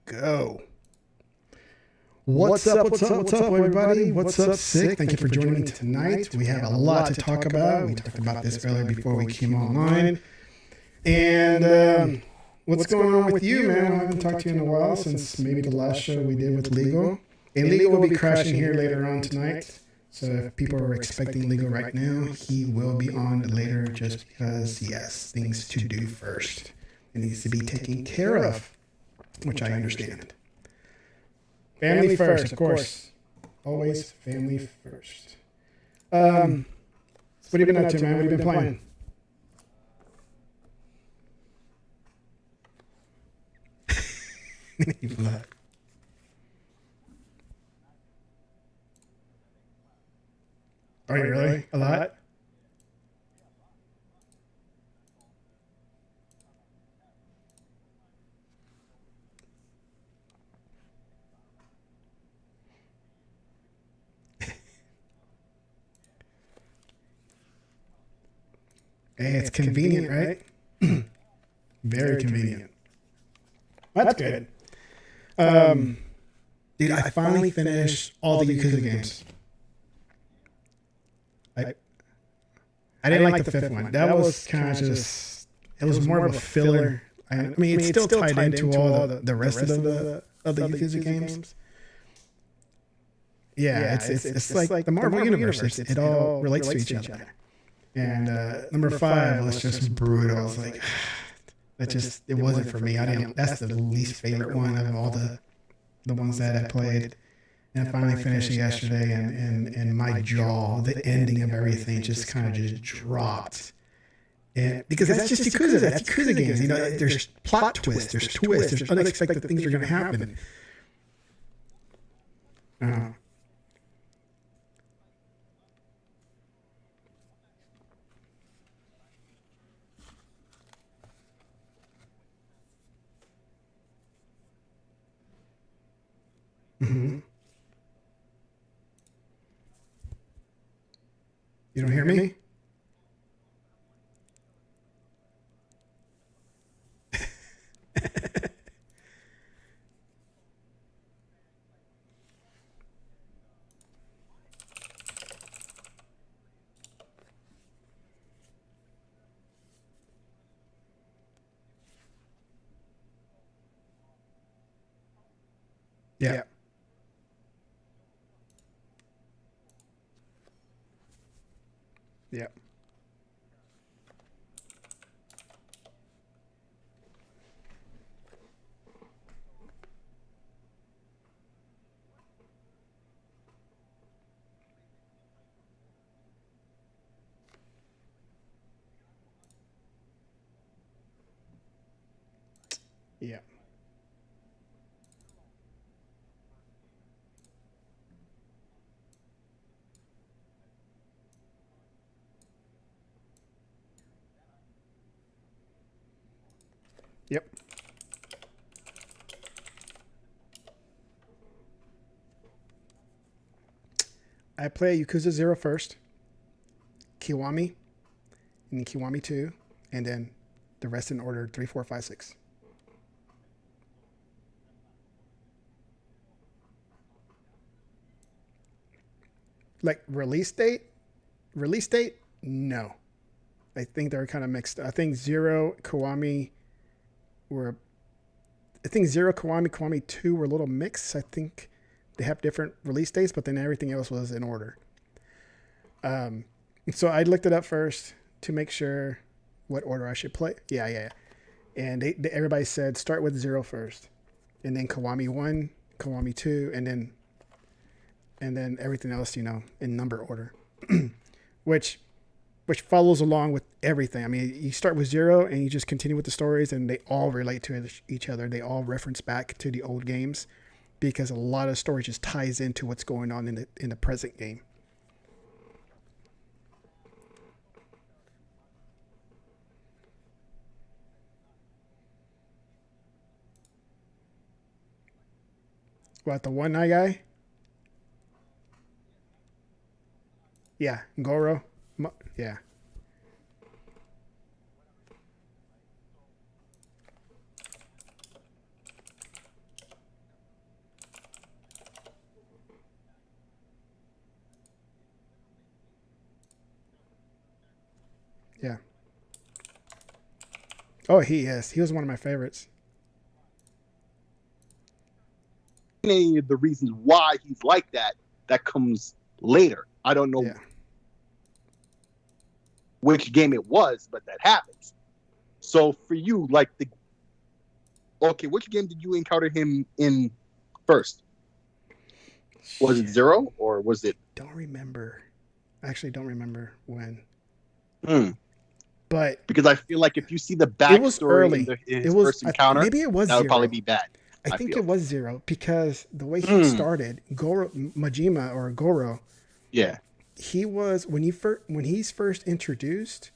go. What's up, everybody? What's up, Sick? Thank you for joining me tonight. We have a lot to talk about. We talked about this earlier before we came online. And what's going on with you, man? I haven't talked to you in a while since maybe the last show we did with Legal. And Legal will be crashing here later on tonight. So if people are expecting Legal right now, he will be on later just because he has things to do first. It needs to be taken care of, which I understand. Family first, of course. Always family first. So what have you been up to, man? What have you been playing? Are you really? A lot? Hey, it's convenient, right? Very convenient. That's good. Dude, I finally finished all the Yakuza games. I didn't like the fifth one. That was kind of just, it was more of a filler. I mean, it's still tied into all the rest of the Yakuza games. Yeah, it's like the Marvel Universe. It all relates to each other. And number 5 was just brutal. I was like, it wasn't for me. That's the least favorite one of all the ones that I played. And I finally finished it yesterday, and my jaw, the ending of everything just kind of just dropped. And because that's just Yakuza. That's Yakuza games. You know, there's plot twists, there's unexpected things are going to happen. Mm-hmm. You don't hear me? Yeah. Yeah. Yeah. Yep. I play Yakuza 0 first, Kiwami, and Kiwami 2, and then the rest in order 3, 4, 5, 6. Like release date? Release date? No. I think they're kind of mixed. I think Zero, Kiwami were. I think Zero, Kiwami, Kiwami 2 were a little mixed. I think they have different release dates, but then everything else was in order. So I looked it up first to make sure what order I should play. Yeah. And everybody said start with 0 first, and then Kiwami 1, Kiwami 2, and then everything else, in number order, which follows along with everything. I mean, you start with 0 and you just continue with the stories, and they all relate to each other. They all reference back to the old games because a lot of story just ties into what's going on in the present game. What, the one eye guy? Yeah, Goro. Yeah. Oh, he is. He was one of my favorites. Any of the reasons why he's like that comes later. I don't know which game it was, but that happens. So for you, like which game did you encounter him in first? Was it 0 or was it? Don't remember. I actually don't remember when. But because I feel like if you see the backstory in his first encounter, maybe it was that would probably be bad. I think it was 0 because the way he started, Goro. Yeah. He was when he's first introduced,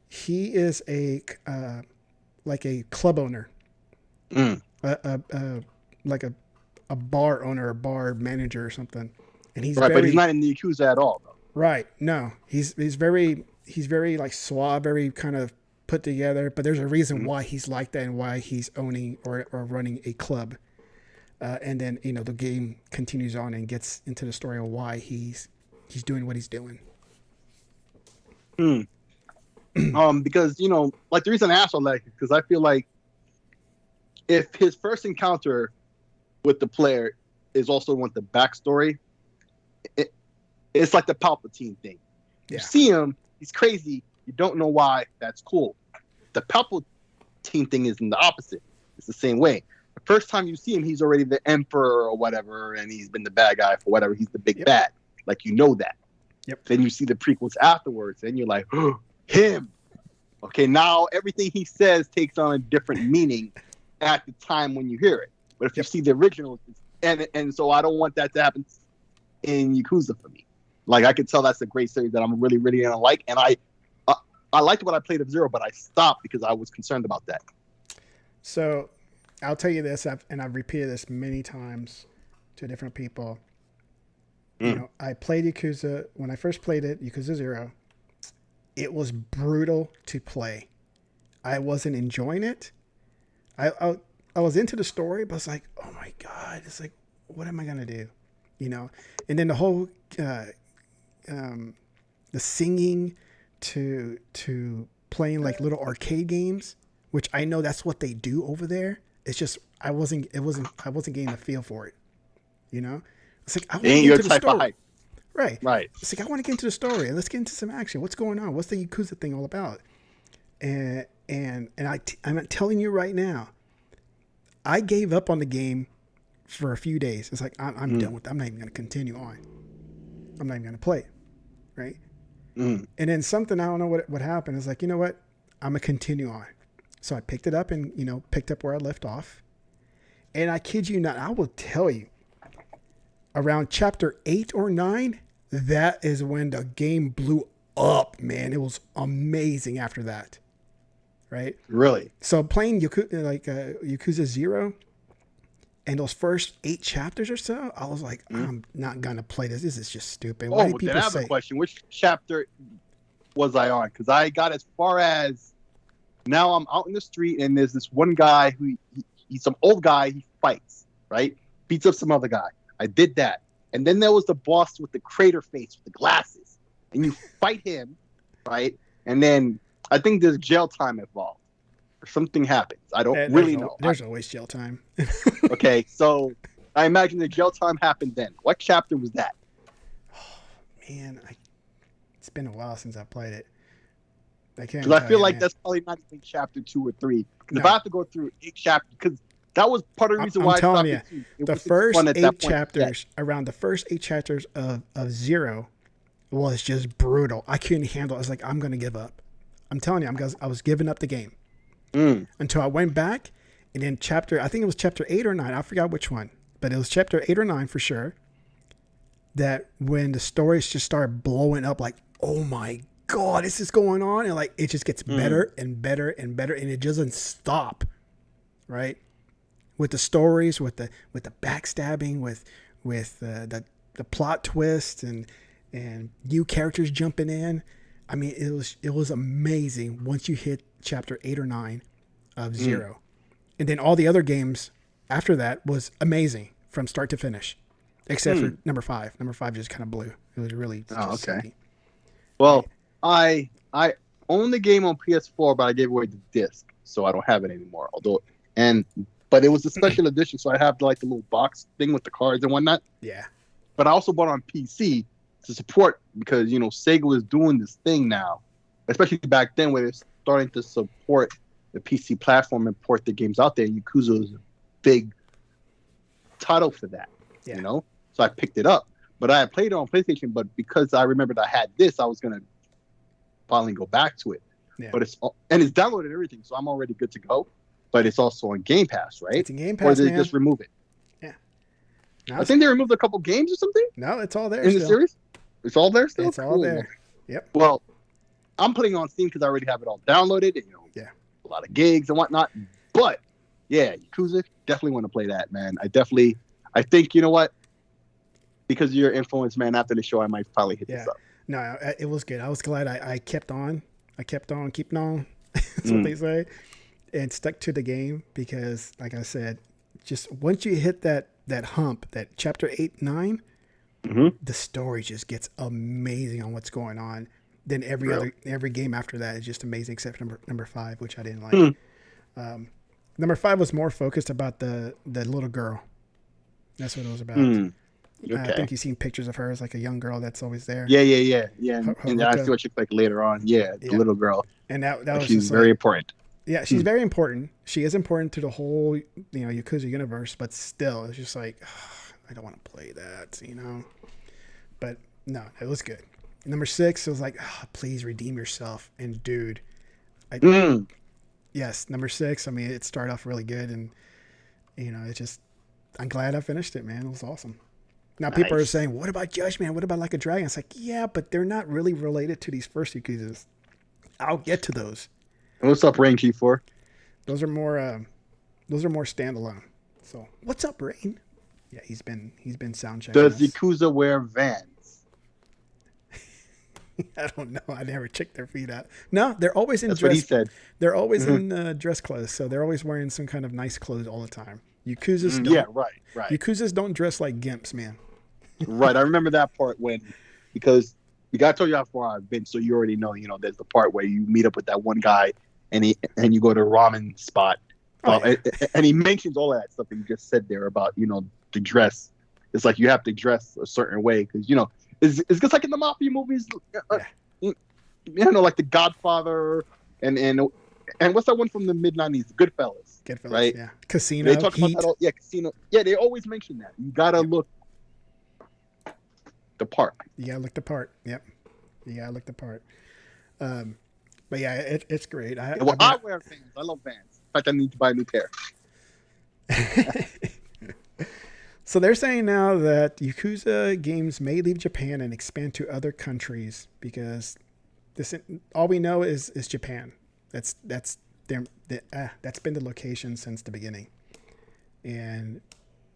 he is like a club owner, like a bar owner, a bar manager or something, and he's but he's not in the Yakuza at all, though. Right? No, he's very like suave, very kind of put together. But there's a reason why he's like that and why he's owning or running a club. And then the game continues on and gets into the story of why he's doing what he's doing. Because like the reason I asked all that because I feel like if his first encounter with the player is also with the backstory, it's like the Palpatine thing. Yeah. You see him, he's crazy. You don't know why. That's cool. The Palpatine thing is in the opposite. It's the same way. The first time you see him, he's already the emperor or whatever, and he's been the bad guy for whatever. He's the big bad. Like, that. Yep. Then you see the prequels afterwards, and you're like, oh, him. Okay, now everything he says takes on a different meaning at the time when you hear it. But if you see the original, and so I don't want that to happen in Yakuza for me. Like, I could tell that's a great series that I'm really, really gonna like, and I liked what I played of 0, but I stopped because I was concerned about that. So, I'll tell you this, and I've repeated this many times to different people. I played Yakuza when I first played it, Yakuza 0. It was brutal to play. I wasn't enjoying it. I was into the story, but I was like, oh my God, it's like, what am I gonna do? And then the whole the singing to playing like little arcade games, which I know that's what they do over there. It's just I wasn't getting a feel for it. It's like I want to get into the story. Right. It's like I want to get into the story and let's get into some action. What's going on? What's the Yakuza thing all about? And I'm telling you right now, I gave up on the game for a few days. It's like I'm done with it. I'm not even going to continue on. I'm not even going to play it. Right. And then something, I don't know what happened. It's like, you know what? I'm going to continue on. So I picked it up and, picked up where I left off. And I kid you not, I will tell you, around chapter 8 or 9, that is when the game blew up, man. It was amazing after that. Right? Really? So playing Yakuza 0 and those first 8 chapters or so, I was like, I'm not going to play this. This is just stupid. Why do people then I have a question. Which chapter was I on? Because I got as far as now I'm out in the street and there's this one guy who he's some old guy. He fights, right? Beats up some other guy. I did that. And then there was the boss with the crater face with the glasses. And you fight him, right? And then I think there's jail time involved. Or something happens. I don't really know. There's always jail time. Okay, so I imagine the jail time happened then. What chapter was that? Oh, man, it's been a while since I played it. Because I feel like that's probably not even chapter 2 or 3. Because if I have to go through 8 chapters, because that was part of the reason why I'm telling you, the first 8 chapters, yet. Around the first 8 chapters of 0 was just brutal. I couldn't handle it. I was like, I'm going to give up. I'm telling you, I was giving up the game. Until I went back, and then I think it was chapter 8 or 9. I forgot which one, but it was chapter 8 or 9 for sure. That when the stories just started blowing up, like, oh my God, this is going on, and like it just gets better and better and better, and it doesn't stop, right? With the stories, with the backstabbing, with the plot twist, and new characters jumping in. I mean, it was amazing once you hit chapter 8 or 9 of 0. And then all the other games after that was amazing from start to finish, except for number 5. Number 5 just kind of blew. It was really okay. sucky. Well, I own the game on PS4, but I gave away the disc, so I don't have it anymore. But it was a special edition, so I have like the little box thing with the cards and whatnot. Yeah. But I also bought on PC to support because Sega was doing this thing now, especially back then where they're starting to support the PC platform and port the games out there. Yakuza was a big title for that, So I picked it up. But I had played it on PlayStation, but because I remembered I had this, I was gonna finally go back to it. Yeah. But it's downloaded and everything, so I'm already good to go. But it's also on Game Pass, right? It's in Game Pass, or did they just remove it? Yeah. I think they removed a couple games or something. No, it's all there in the series. It's all there still. It's all there. Yep. Well, I'm putting it on Steam because I already have it all downloaded. And, a lot of gigs and whatnot. But yeah, Yakuza, definitely want to play that, man. I think you know what? Because of your influence, man, after the show, I might probably hit this up. No, it was good. I was glad I kept on. I kept on keeping on. That's what they say. And stuck to the game because, like I said, just once you hit that hump, that chapter 8, 9, the story just gets amazing on what's going on. Then every game after that is just amazing, except number 5, which I didn't like. Number 5 was more focused about the little girl. That's what it was about. Okay. I think you've seen pictures of her as like a young girl that's always there. Yeah. And I see what she looks like later on. Yeah, the little girl. And that was she's very important. Yeah, she's very important. She is important to the whole, Yakuza universe, but still, it's just like, I don't want to play that, But no, it was good. Number 6, it was like, please redeem yourself. And dude, yes, number 6. I mean, it started off really good, and I'm glad I finished it, man. It was awesome. Now people are saying, what about Judgment? What about Like a Dragon? It's like, yeah, but they're not really related to these first Yakuzas. I'll get to those. What's up, Rain G4? Those are more standalone. So what's up, Rain? Yeah, he's been sound checking. Does Yakuza wear Vans? I don't know. I never checked their feet out. No, they're always in That's dress. What he said. They're always in dress clothes, so they're always wearing some kind of nice clothes all the time. Yakuzas don't. Yeah, right. Yakuzas don't dress like gimps, man. Right. I remember that part because I told you how far I've been, so you already know. There's the part where you meet up with that one guy, and you go to a ramen spot, and he mentions all of that stuff that you just said there about the dress. It's like you have to dress a certain way because it's just like in the mafia movies, like The Godfather and what's that one from the mid-90s, Goodfellas, right? Yeah, Casino. They talk about that all, Casino. Yeah, they always mention that. You gotta look the part. You gotta look the part. Yep. You gotta look the part. But yeah, it's great. I wear Vans. I love Vans. In fact, I need to buy a new pair. So they're saying now that Yakuza games may leave Japan and expand to other countries because all we know is Japan. That's been the location since the beginning, and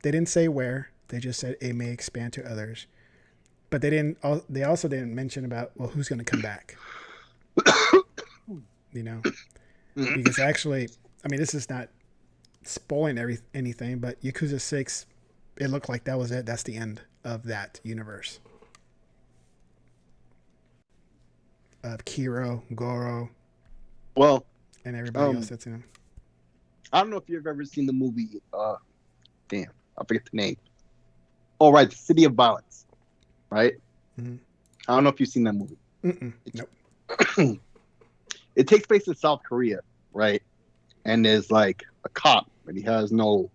they didn't say where. They just said it may expand to others, but they didn't. They also didn't mention about who's going to come back. Because actually, I mean, this is not spoiling anything, but Yakuza 6, it looked like that was it. That's the end of that universe. Of Kiro, Goro, and everybody else that's in them. I don't know if you've ever seen the movie. I forget the name. Oh, right, City of Violence, right? Mm-hmm. I don't know if you've seen that movie. Nope. It takes place in South Korea, right? And there's like a cop, and he's got no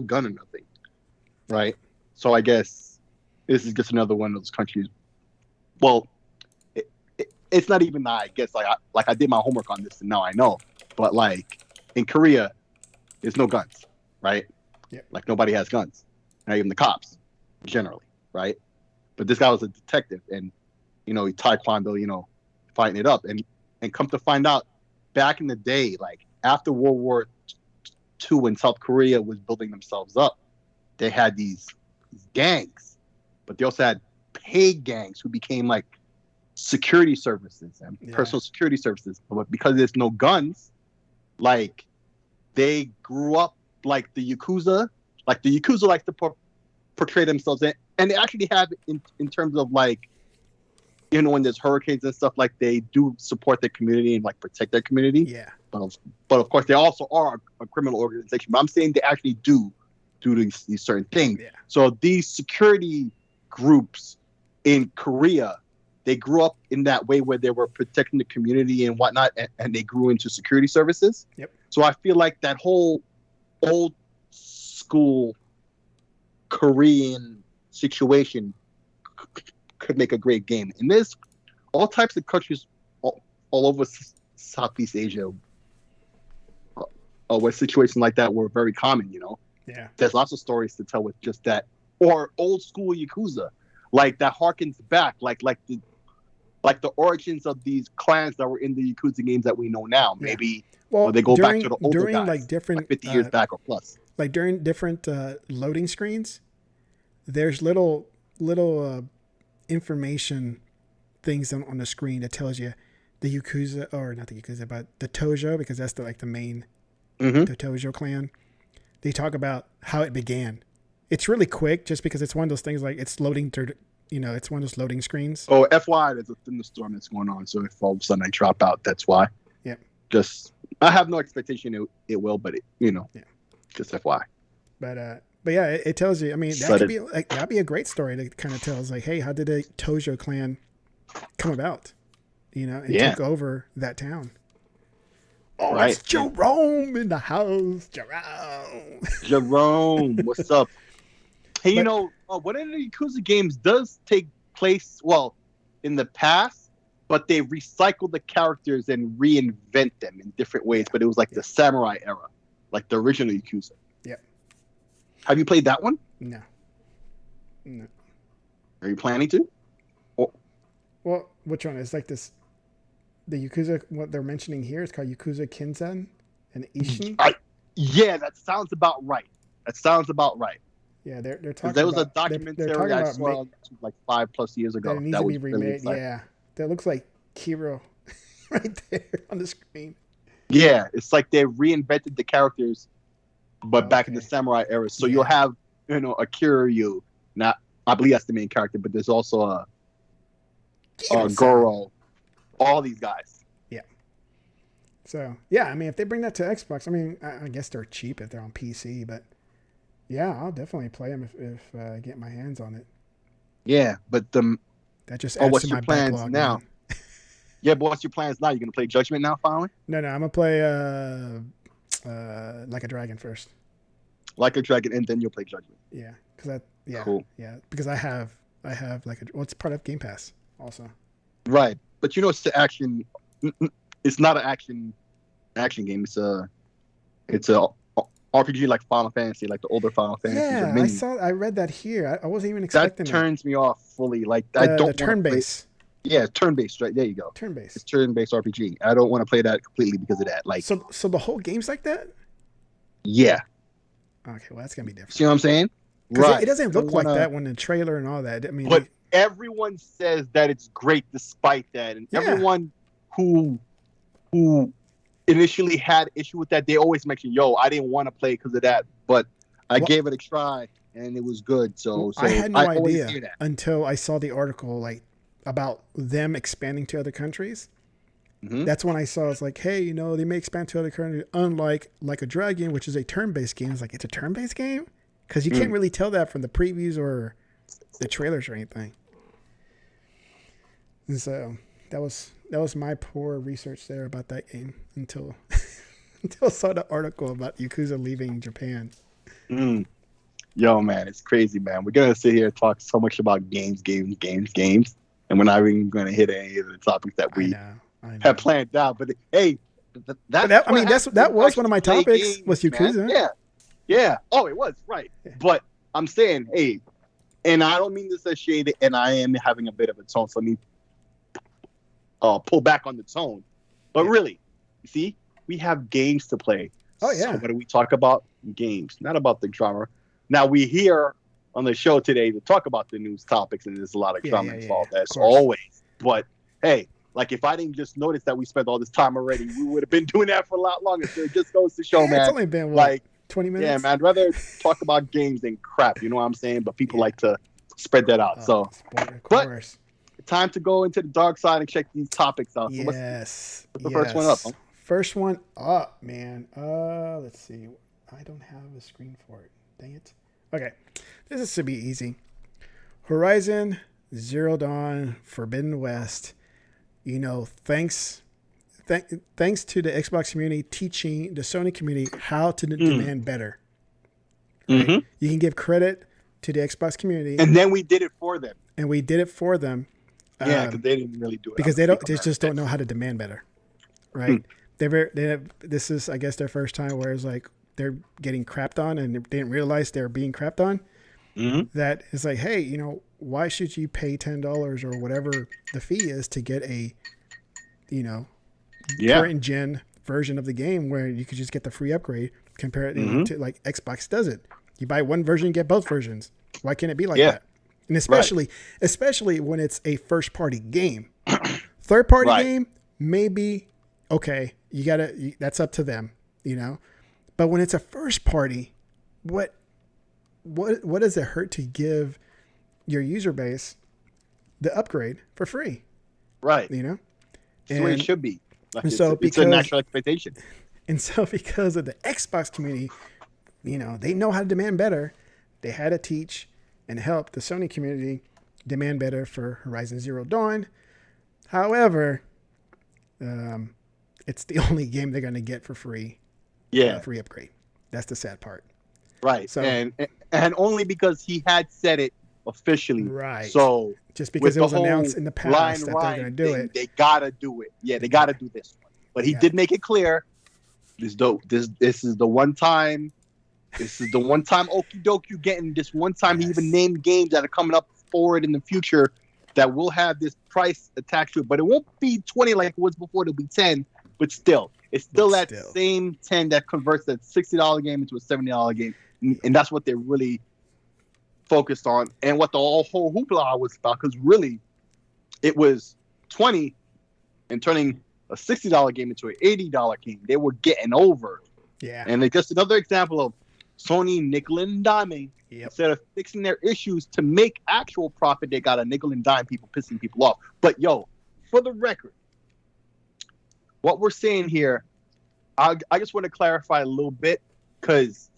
gun or nothing, right? So I guess this is just another one of those countries. Well, it's not even that. I guess like I did my homework on this, and now I know. But like in Korea, there's no guns, right? Yep. Like nobody has guns, not even the cops, generally, right? But this guy was a detective, and he taekwondo, fighting it up, and come to find out, back in the day, like after World War II, when South Korea was building themselves up, they had these gangs, but they also had paid gangs who became like security services and personal security services. But because there's no guns, like they grew up like the Yakuza. Like the Yakuza like to portray themselves, and they actually have in terms of like when there's hurricanes and stuff, like they do support their community and like protect their community. Yeah. But of course, they also are a criminal organization. But I'm saying they actually do these certain things. Yeah. So these security groups in Korea, they grew up in that way where they were protecting the community and whatnot, and they grew into security services. Yep. So I feel like that whole old school Korean situation could make a great game. And there's all types of countries all over Southeast Asia where situations like that were very common, Yeah. There's lots of stories to tell with just that. Or old school Yakuza. Like that harkens back, like the origins of these clans that were in the Yakuza games that we know now. Yeah. Maybe well, they go back to the older guys, like different like 50 years back or plus. Like during different loading screens, there's little information things on the screen that tells you the Yakuza, or not the Yakuza, but the Tojo, because that's the main the Tojo clan. They talk about how it began. It's really quick, just because it's one of those things like it's loading through. It's one of those loading screens. Oh, FYI, there's a thunderstorm that's going on, so if all of a sudden I drop out, that's why. Yeah. I have no expectation it will, but just FYI. But yeah, it tells you. I mean, that'd be a great story to kind of tell us, like, hey, how did the Tojo clan come about? And took over that town. Oh, right. It's Jerome in the house. Jerome, what's up? Hey, one of the Yakuza games does take place, in the past, but they recycle the characters and reinvent them in different ways. But it was like the samurai era, like the original Yakuza. Yep. Have you played that one? No. Are you planning to? Well, which one? It's like this. The Yakuza, what they're mentioning here is called Yakuza Kinzen and Ishin. Yeah, that sounds about right. Yeah, they're talking. There was a documentary I saw like 5+ years ago that needs to be remade. Really that looks like Kiro right there on the screen. Yeah, it's like they reinvented the characters, but back in the samurai era. So you'll have a Kiryu. Now I believe that's the main character, but there's also a Goro. All these guys. Yeah. So I mean, if they bring that to Xbox, I mean, I guess they're cheap if they're on PC, but. Yeah, I'll definitely play them if I get my hands on it. Yeah, but that just adds what's to your my plans backlog now? Yeah, but what's your plans now? You gonna play Judgment now, finally? No, I'm gonna play Like a Dragon first. Like a Dragon, and then you'll play Judgment. Yeah, because cool. Yeah, because I have it's part of Game Pass also. Right, but it's the action. It's not an action game. It's a RPG like Final Fantasy, like the older Final Fantasy. Yeah, I read that here. I wasn't even expecting that. Turns me off fully. Like I don't. The turn-based. Yeah, turn-based. Right there, you go. Turn-based. It's turn-based RPG. I don't want to play that completely because of that. Like, so the whole game's like that. Yeah. Okay, well that's gonna be different. See what I'm saying? Right. It doesn't look like that when the trailer and all that. I mean, but everyone says that it's great despite that, and everyone who initially had issue with that, they always mention, I didn't want to play because of that, but I gave it a try and it was good. So I had no idea until I saw the article like about them expanding to other countries. Mm-hmm. That's when I saw it's like, hey, they may expand to other countries, unlike Like a Dragon, which is a turn-based game. It's like, it's a turn-based game? Because you can't really tell that from the previews or the trailers or anything. And so that was my poor research there about that game until I saw the article about Yakuza leaving Japan. Yo, man, it's crazy, man. We're gonna sit here and talk so much about games, and we're not even gonna hit any of the topics that we have planned out. But hey, that was one of my topics. Was Yakuza? Man. Yeah. Oh, it was right. Yeah. But I'm saying, hey, and I don't mean this as shady, and I am having a bit of a tone, so let me pull back on the tone. But really, you see, we have games to play. Oh, yeah. So what do we talk about? Games, not about the drama. Now, we're here on the show today to talk about the news topics, and there's a lot of drama involved, as always. But, hey, like, if I didn't just notice that we spent all this time already, we would have been doing that for a lot longer. So it just goes to show, man. It's only been, like 20 minutes? Yeah, man. I'd rather talk about games than crap, you know what I'm saying? But people like to spread that out. Of course. time to go into the dark side and check these topics out. So Yes. what's the first one up? Huh? First one up, man. Let's see. I don't have a screen for it. Dang it. Okay. This should be easy. Horizon Zero Dawn Forbidden West. You know, thanks to the Xbox community teaching the Sony community how to demand better. Right? Mm-hmm. You can give credit to the Xbox community. And then we did it for them. Yeah, because they didn't really do it. Because they just don't know how to demand better. Right? This is, I guess, their first time where it's like they're getting crapped on and they didn't realize they're being crapped on. Mm-hmm. That is like, hey, you know, why should you pay $10 or whatever the fee is to get a, you know, current gen version of the game where you could just get the free upgrade compared to like Xbox does it. You buy one version, you get both versions. Why can't it be like that? And especially when it's a first party game. Third party game, maybe okay, that's up to them, you know. But when it's a first party, what does it hurt to give your user base the upgrade for free? Right. You know? That's the way it should be. Like it's a natural expectation. And so because of the Xbox community, you know, they know how to demand better. They had to teach and help the Sony community demand better for Horizon Zero Dawn. However, it's the only game they're going to get for free. Yeah. Free upgrade. That's the sad part. Right. So, and only because he had said it officially. Right. So just because it was announced in the past that they're going to do it. They got to do it. Yeah, they got to do this one. But he did make it clear. This is the one time. This is the one time okie doke you getting. This one time he even named games that are coming up forward in the future that will have this price attached to it. But it won't be 20 like it was before. It'll be 10. But still, it's still that same 10 that converts that $60 game into a $70 game. And that's what they're really focused on. And what the whole hoopla was about. Because really, it was 20 and turning a $60 game into an $80 game. They were getting over. Yeah. And it's just another example of Sony nickel and diming. Instead of fixing their issues to make actual profit, they got a nickel and dime people, pissing people off. But yo, for the record, what we're saying here, I just want to clarify a little bit, because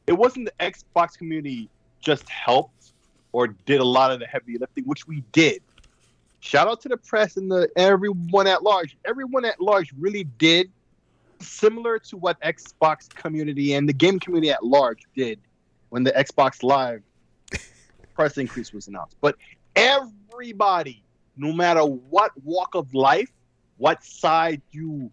it wasn't the Xbox community just helped or did a lot of the heavy lifting, which we did. Shout out to the press and everyone at large. Everyone at large really did similar to what Xbox community and the game community at large did when the Xbox Live price increase was announced. But everybody, no matter what walk of life, what side you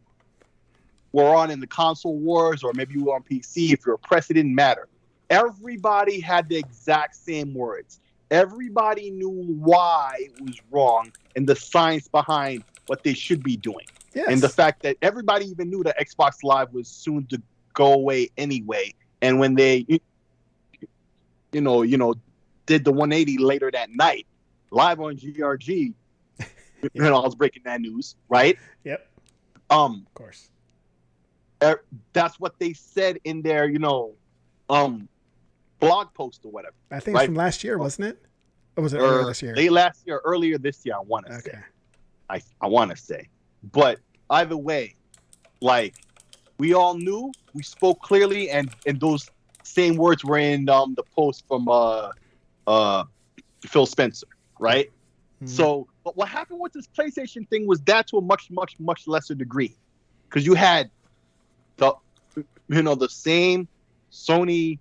were on in the console wars, or maybe you were on PC, if you're a press, it didn't matter. Everybody had the exact same words. Everybody knew why it was wrong and the science behind what they should be doing. Yes. And the fact that everybody even knew that Xbox Live was soon to go away anyway. And when they, did the 180 later that night, live on GRG, I was breaking that news, right? Yep. Of course. That's what they said in their, blog post or whatever. I think it's from last year, wasn't it? Or was it earlier this year? Late last year, earlier this year, I want to say. I want to say. But either way, like, we all knew, we spoke clearly, and those same words were in the post from Phil Spencer, right? Mm-hmm. So, but what happened with this PlayStation thing was that to a much, much, much lesser degree. Because you had the same Sony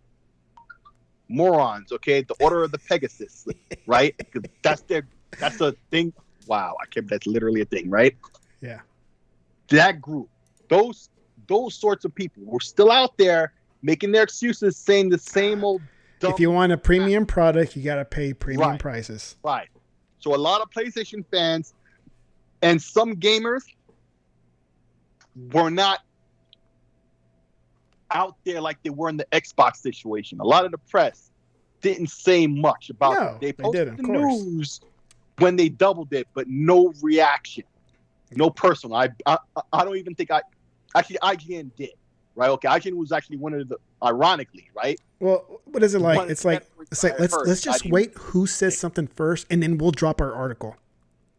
morons, okay? The Order of the Pegasus, right? That's a thing. Wow, that's literally a thing, right? Yeah. That group, those sorts of people were still out there making their excuses, saying the same old dumb. If you want a premium product, you got to pay premium prices. Right. So a lot of PlayStation fans and some gamers were not out there like they were in the Xbox situation. A lot of the press didn't say much about it. They posted the news when they doubled it, but no reaction, no personal. I don't even think IGN did, right? Okay, IGN was actually one of the, ironically, right? Well, what is it like? It's like let's just wait who says something first, and then we'll drop our article.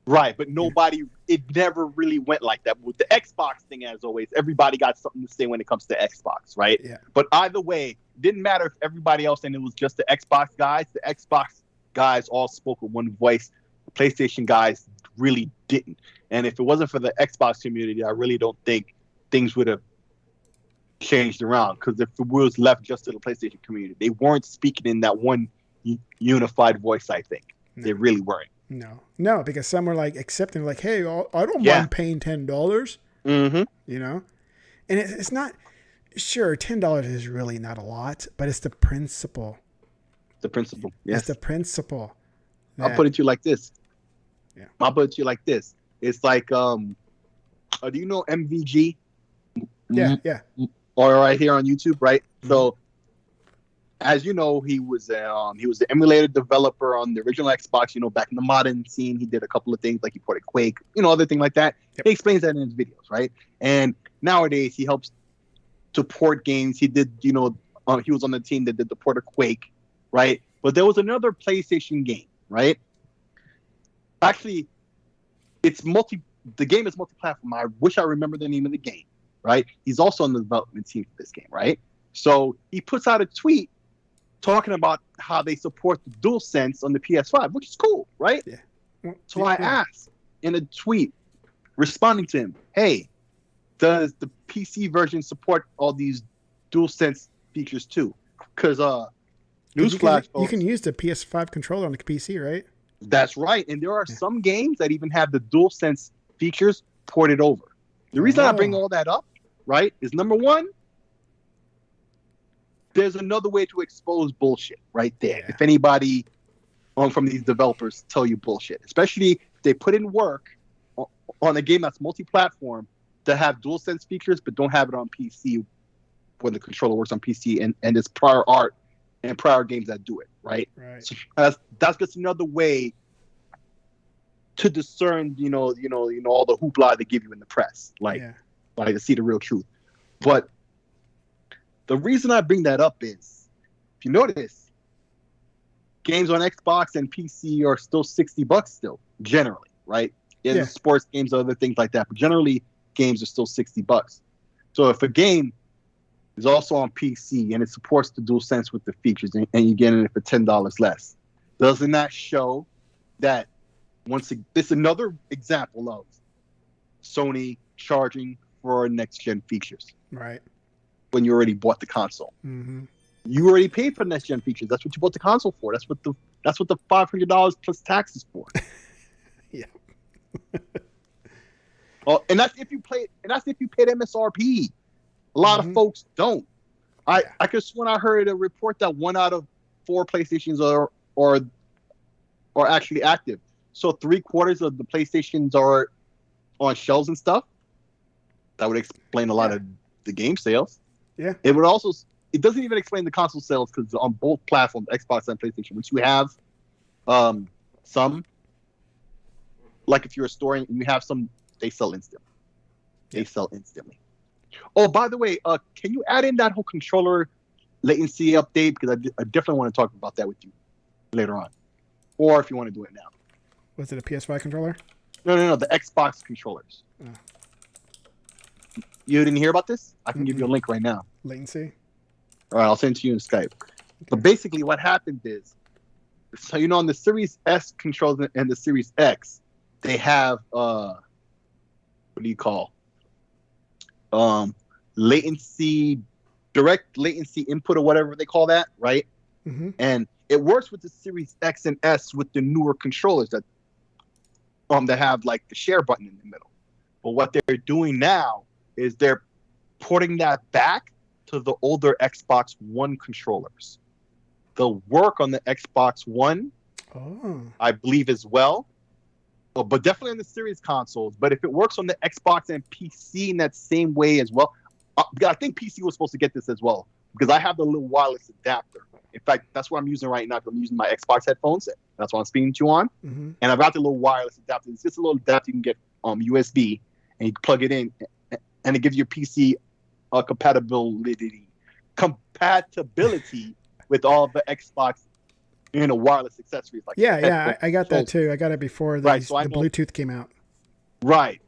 Right, but nobody, it never really went like that. With the Xbox thing, as always, everybody got something to say when it comes to Xbox, right? Yeah. But either way, it didn't matter if everybody else and it was just the Xbox guys. The Xbox guys all spoke with one voice. The PlayStation guys really didn't. And if it wasn't for the Xbox community, I really don't think things would have changed around. Because if it was left just to the PlayStation community, they weren't speaking in that one unified voice, I think. No. They really weren't. No, because some were like accepting, like, hey, I don't mind paying $10, Mm-hmm. you know? And it's not, sure, $10 is really not a lot, but it's the principle. The principle, yes. It's the principle. I'll put it to you like this. Yeah. I'll put it to you like this. It's like, do you know MVG? Yeah. Or right here on YouTube, right? Mm-hmm. So, as you know, he was the emulator developer on the original Xbox. You know, back in the modern scene, he did a couple of things like he ported Quake, other thing like that. Yep. He explains that in his videos, right? And nowadays, he helps to port games. He did, he was on the team that did the port of Quake, right? But there was another PlayStation game, right? Actually, the game is multi-platform. I wish I remember the name of the game, right? He's also on the development team for this game, right? So he puts out a tweet talking about how they support the DualSense on the PS5, which is cool, right? Yeah. Well, so I asked in a tweet, responding to him, hey, does the PC version support all these DualSense features too? Because newsflash, you can use the PS5 controller on the PC, right? That's right. And there are some games that even have the DualSense features ported over. The reason I bring all that up, right, is number one, there's another way to expose bullshit right there. Yeah. If anybody from these developers tell you bullshit, especially if they put in work on a game that's multi-platform to have DualSense features but don't have it on PC when the controller works on PC, and it's prior art and prior games that do it, right? Right. So that's just another way to discern, all the hoopla they give you in the press, like to see the real truth. But the reason I bring that up is, if you notice, games on Xbox and PC are still $60 still, generally, right? Yeah. Sports games, other things like that, but generally games are still $60. So if a game is also on PC and it supports the DualSense with the features, and you get it for $10 less, doesn't that show that this is another example of Sony charging for next gen features? Right. When you already bought the console. Mm-hmm. You already paid for next gen features. That's what you bought the console for. That's what the $500 plus tax is for. Yeah. Oh, and that's if you paid MSRP. A lot of folks don't. I could swear I heard a report that 1 out of 4 PlayStations are actually active. So 3/4 of the PlayStations are on shelves and stuff. That would explain a lot of the game sales. Yeah. It doesn't even explain the console sales, because on both platforms, Xbox and PlayStation, once you have some, like if you're a store and you have some, they sell instantly. They sell instantly. Oh, by the way, can you add in that whole controller latency update? Because I definitely want to talk about that with you later on. Or if you want to do it now. Was it a PS5 controller? No, the Xbox controllers. Oh. You didn't hear about this? I can give you a link right now. Latency? All right, I'll send it to you in Skype. But basically what happened is, so on the Series S controllers and the Series X, they have what do you call? Latency, direct latency input or whatever they call that, right? Mm-hmm. And it works with the Series X and S with the newer controllers that have like the share button in the middle. But what they're doing now is they're porting that back to the older Xbox One controllers. They'll work on the Xbox One, I believe, as well, but definitely on the Series consoles. But if it works on the Xbox and PC in that same way as well, I think PC was supposed to get this as well, because I have the little wireless adapter. In fact, that's what I'm using right now. I'm using my Xbox headphones. That's what I'm speaking to you on. Mm-hmm. And I've got the little wireless adapter. It's just a little adapter you can get USB, and you plug it in, and it gives you PC compatibility with all the Xbox wireless accessories like I got that too. I got it before the Bluetooth came out. Right.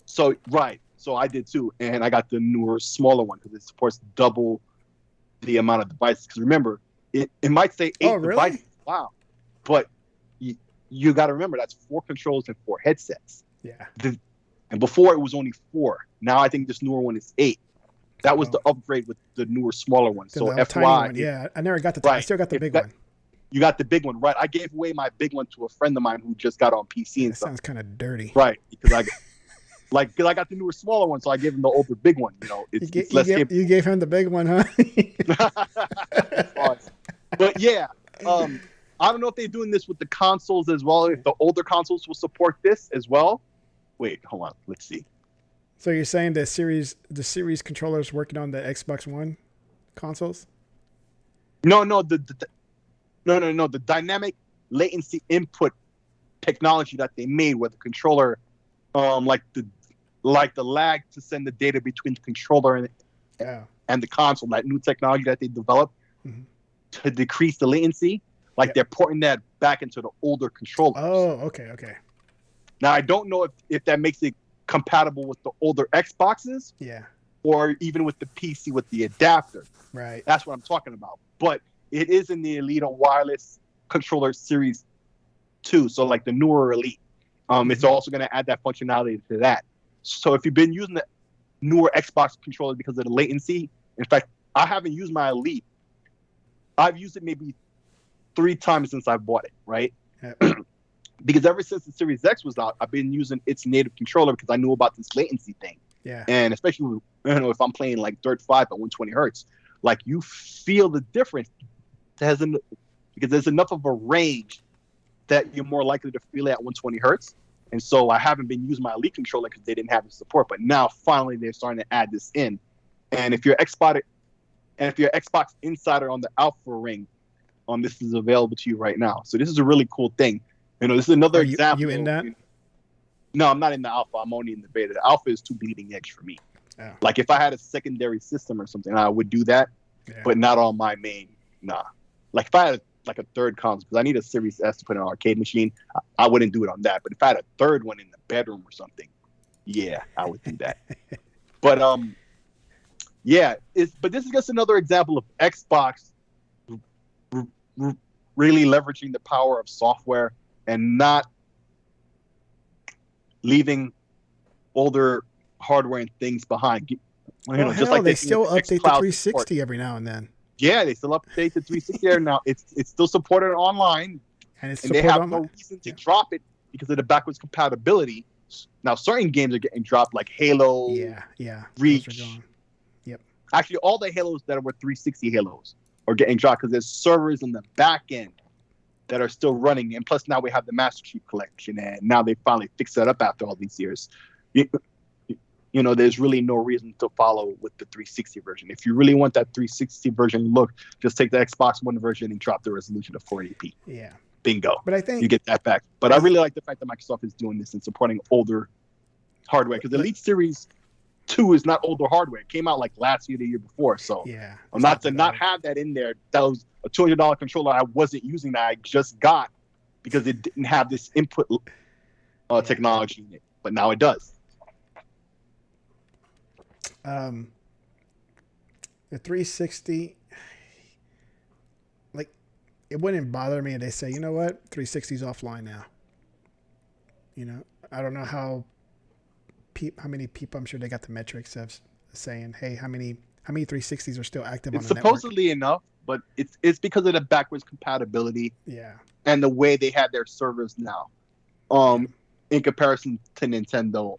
So I did too, and I got the newer, smaller one because it supports double the amount of devices. Because remember, it might say 8 devices. Wow, but you got to remember that's 4 controllers and 4 headsets. Yeah. And before it was only 4. Now I think this newer one is 8. That was the upgrade with the newer, smaller one. So FY, yeah, I never got the. I still got the big one. You got the big one, right? I gave away my big one to a friend of mine who just got on PC and stuff. Sounds kind of dirty, right? Because I got the newer, smaller one, so I gave him the older, big one. It's less capable. You gave him the big one, huh? But yeah, I don't know if they're doing this with the consoles as well. If the older consoles will support this as well. Wait, hold on. Let's see. So you're saying the series controllers working on the Xbox One consoles? No. The dynamic latency input technology that they made with the controller, like the lag to send the data between the controller and the console, that new technology that they developed to decrease the latency. They're porting that back into the older controllers. Oh, okay. Now I don't know if that makes it compatible with the older Xboxes. Yeah. Or even with the PC with the adapter. Right. That's what I'm talking about. But it is in the Elite Wireless Controller Series 2, so like the newer Elite. It's also going to add that functionality to that. So if you've been using the newer Xbox controller because of the latency, in fact, I haven't used my Elite. I've used it maybe 3 times since I bought it, right? Yeah. Because ever since the Series X was out, I've been using its native controller because I knew about this latency thing. Yeah. And especially if I'm playing like Dirt 5 at 120 hertz, you feel the difference. Because there's enough of a range that you're more likely to feel it at 120 hertz. And so I haven't been using my Elite controller because they didn't have the support. But now finally they're starting to add this in. And if you're Xbox Insider on the Alpha Ring, this is available to you right now. So this is a really cool thing. This is another example. You in that? No, I'm not in the Alpha. I'm only in the Beta. The Alpha is too bleeding edge for me. Oh. If I had a secondary system or something, I would do that, but not on my main. Nah. If I had a third console, because I need a Series S to put in an arcade machine, I wouldn't do it on that. But if I had a third one in the bedroom or something, yeah, I would do that. But but this is just another example of Xbox really leveraging the power of software and not leaving older hardware and things behind. They still update the 360 every now and then. Yeah, they still update the 360 there now. It's still supported online, and they have no reason to drop it because of the backwards compatibility. Now, certain games are getting dropped, like Halo, Reach. Yep. Actually, all the Halos that were 360 Halos are getting dropped because there's servers in the back end that are still running, and plus now we have the Master Chief Collection, and now they finally fixed that up after all these years. There's really no reason to follow with the 360 version. If you really want that 360 version look, just take the Xbox One version and drop the resolution to 480p. Yeah. Bingo. But I think you get that back. But I really like the fact that Microsoft is doing this and supporting older hardware, because the Elite Series 2 is not older hardware. It came out last year, the year before. So not have that in there. That was a $200 controller I wasn't using that I just got because it didn't have this input technology in it. But now it does. The 360, it wouldn't bother me if they say, you know what, 360's offline now. I don't know how many people, I'm sure they got the metrics of saying, hey, how many 360s are still active on the network? It's supposedly enough, but it's because of the backwards compatibility. Yeah. And the way they have their servers now, in comparison to Nintendo.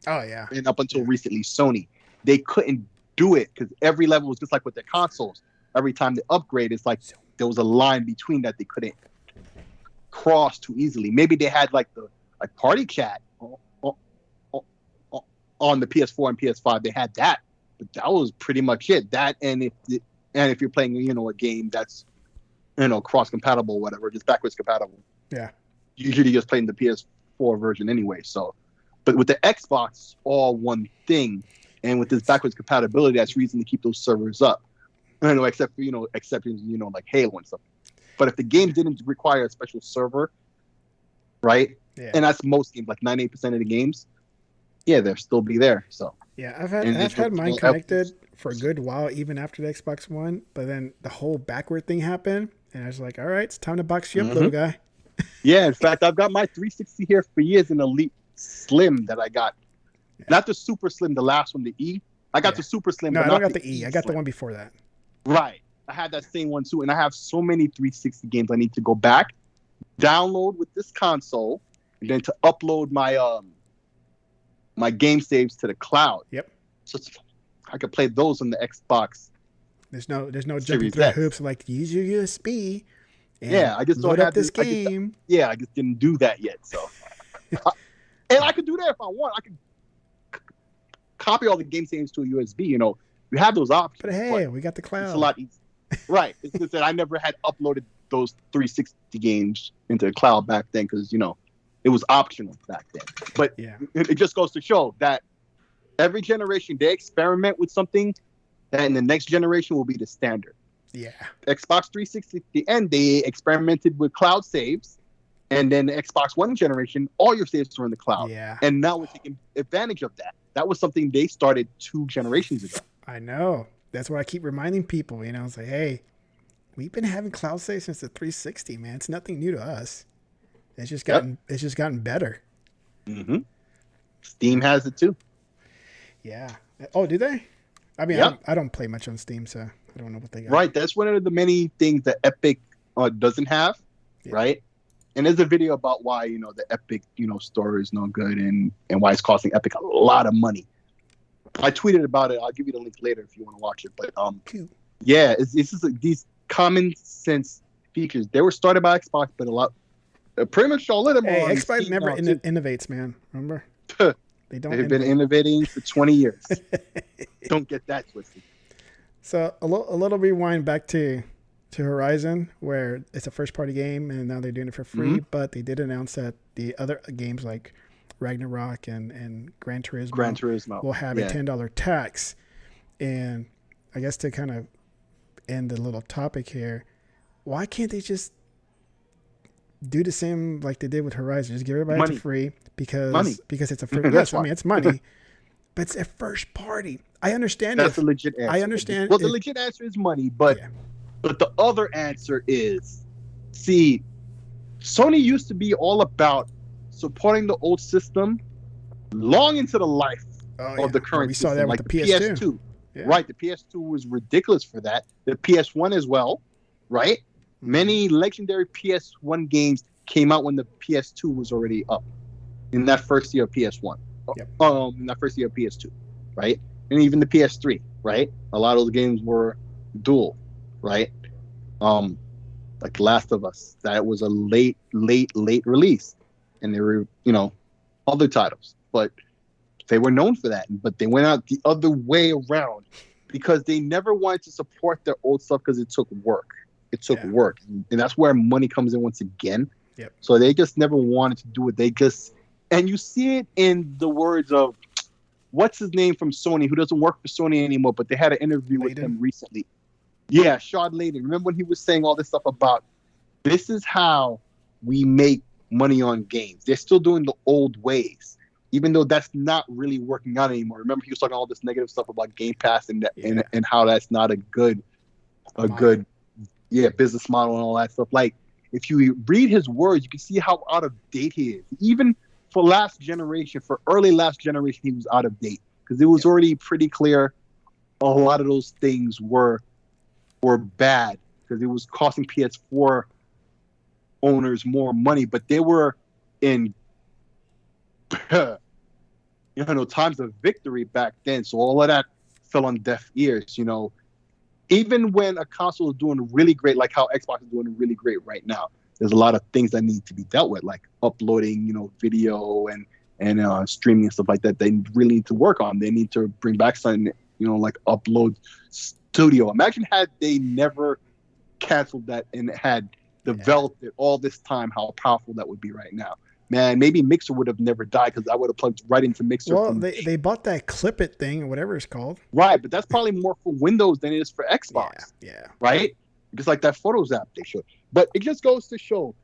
Oh yeah. And up until recently, Sony, they couldn't do it because every level was just like with their consoles. Every time they upgrade, it's like there was a line between that they couldn't cross too easily. Maybe they had the party chat on the PS4 and PS5. They had that, but that was pretty much it. That and if you're playing a game that's cross compatible, whatever, just backwards compatible. Yeah. Usually just playing the PS4 version anyway. So, but with the Xbox, it's all one thing. And with this backwards compatibility, that's reason to keep those servers up. Except for, exceptions, like Halo and stuff. But if the game didn't require a special server, right? Yeah. And that's most games, like 98% of the games. Yeah, they'll still be there. So yeah, I've had mine connected for a good while, even after the Xbox One. But then the whole backward thing happened, and I was like, all right, it's time to box you up, little guy. Yeah, in fact, I've got my 360 here for years, an Elite Slim that I got. Yeah. Not the Super Slim, the last one, the E. I got the Super Slim. No, I don't got the E. I got the one before that. Right. I had that same one too, and I have so many 360 games I need to go back, download with this console, and then to upload my my game saves to the cloud. Yep. So I could play those on the Xbox. There's no jumping through hoops like use your USB. Yeah, I just don't have this game. I just didn't do that yet. So, and I could do that if I want. I could copy all the game saves to a USB. You know, we have those options. But hey, we got the cloud. It's a lot easier. Right. It's just that I never had uploaded those 360 games into the cloud back then because, you know, it was optional back then. But it just goes to show that every generation, they experiment with something that in the next generation will be the standard. Yeah. Xbox 360, at the end, they experimented with cloud saves. And then the Xbox One generation, all your saves were in the cloud. Yeah. And now we're taking advantage of that. That was something they started 2 generations ago. I know. That's what I keep reminding people. You know, it's like, hey, we've been having cloud saves since the 360, man. It's nothing new to us. It's just gotten better. Mm-hmm. Steam has it too. Yeah. Oh, do they? I mean, I don't play much on Steam, so I don't know what they got. Right. That's one of the many things that Epic doesn't have. Yeah. Right. And there's a video about why, you know, the Epic, you know, store is no good and why it's costing Epic a lot of money. I tweeted about it. I'll give you the link later if you want to watch it. But yeah, it's just these common sense features. They were started by Xbox, but pretty much all of them. Hey, Xbox never innovates, man. Remember? They've been innovating for 20 years. Don't get that twisted. So a little rewind back to Horizon, where it's a first-party game, and now they're doing it for free. Mm-hmm. But they did announce that the other games like Ragnarok and Gran Turismo will have a $10 tax. And I guess to kind of end the little topic here, why can't they just do the same like they did with Horizon? Just give everybody for free because it's a free. Yes, I mean it's money, but it's a first party. I understand that's a legit answer. I understand. Well, the legit answer is money, but the other answer is, see, Sony used to be all about supporting the old system long into the life of the current system. We saw that with the PS2. Right, the PS2 was ridiculous for that. The PS1 as well, right? Mm-hmm. Many legendary PS1 games came out when the PS2 was already up in that first year of PS1. In that first year of PS2, right? And even the PS3, right? A lot of those games were dual, right? Like Last of Us, that was a late release. And there were, you know, other titles, but they were known for that. But they went out the other way around because they never wanted to support their old stuff because it took work. It took work, and that's where money comes in once again. Yep. So they just never wanted to do it. And you see it in the words of what's his name from Sony, who doesn't work for Sony anymore, but they had an interview with him recently. Yeah, Sean Layden. Remember when he was saying all this stuff about this is how we make money on games? They're still doing the old ways, even though that's not really working out anymore. Remember he was talking all this negative stuff about Game Pass and how that's not a good business model and all that stuff. Like if you read his words, you can see how out of date he is. Even for early last generation, he was out of date because it was already pretty clear a lot of those things were bad because it was costing PS4 owners more money, but they were in times of victory back then. So all of that fell on deaf ears. You know, even when a console is doing really great, like how Xbox is doing really great right now, there's a lot of things that need to be dealt with, like uploading, you know, video and streaming and stuff like that. They really need to work on. They need to bring back something, you know, like Upload Studio. Imagine had they never canceled that and had developed it all this time, how powerful that would be right now. Man, maybe Mixer would have never died because I would have plugged right into Mixer. Well, they bought that Clip It thing or whatever it's called. Right, but that's probably more for Windows than it is for Xbox. Yeah. Right? Because like that Photos app they showed. But it just goes to show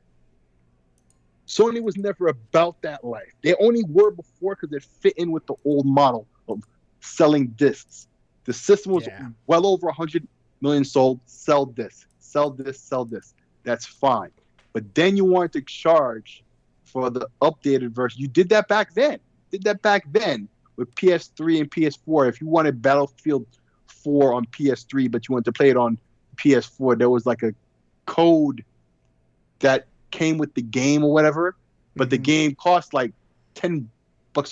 Sony was never about that life. They only were before because it fit in with the old model of selling discs. The system was well over 100 million sold. Sell this, sell this, sell this. That's fine. But then you wanted to charge for the updated version. You did that back then. With PS3 and PS4. If you wanted Battlefield 4 on PS3, but you wanted to play it on PS4, there was like a code that came with the game or whatever, but the game cost like $10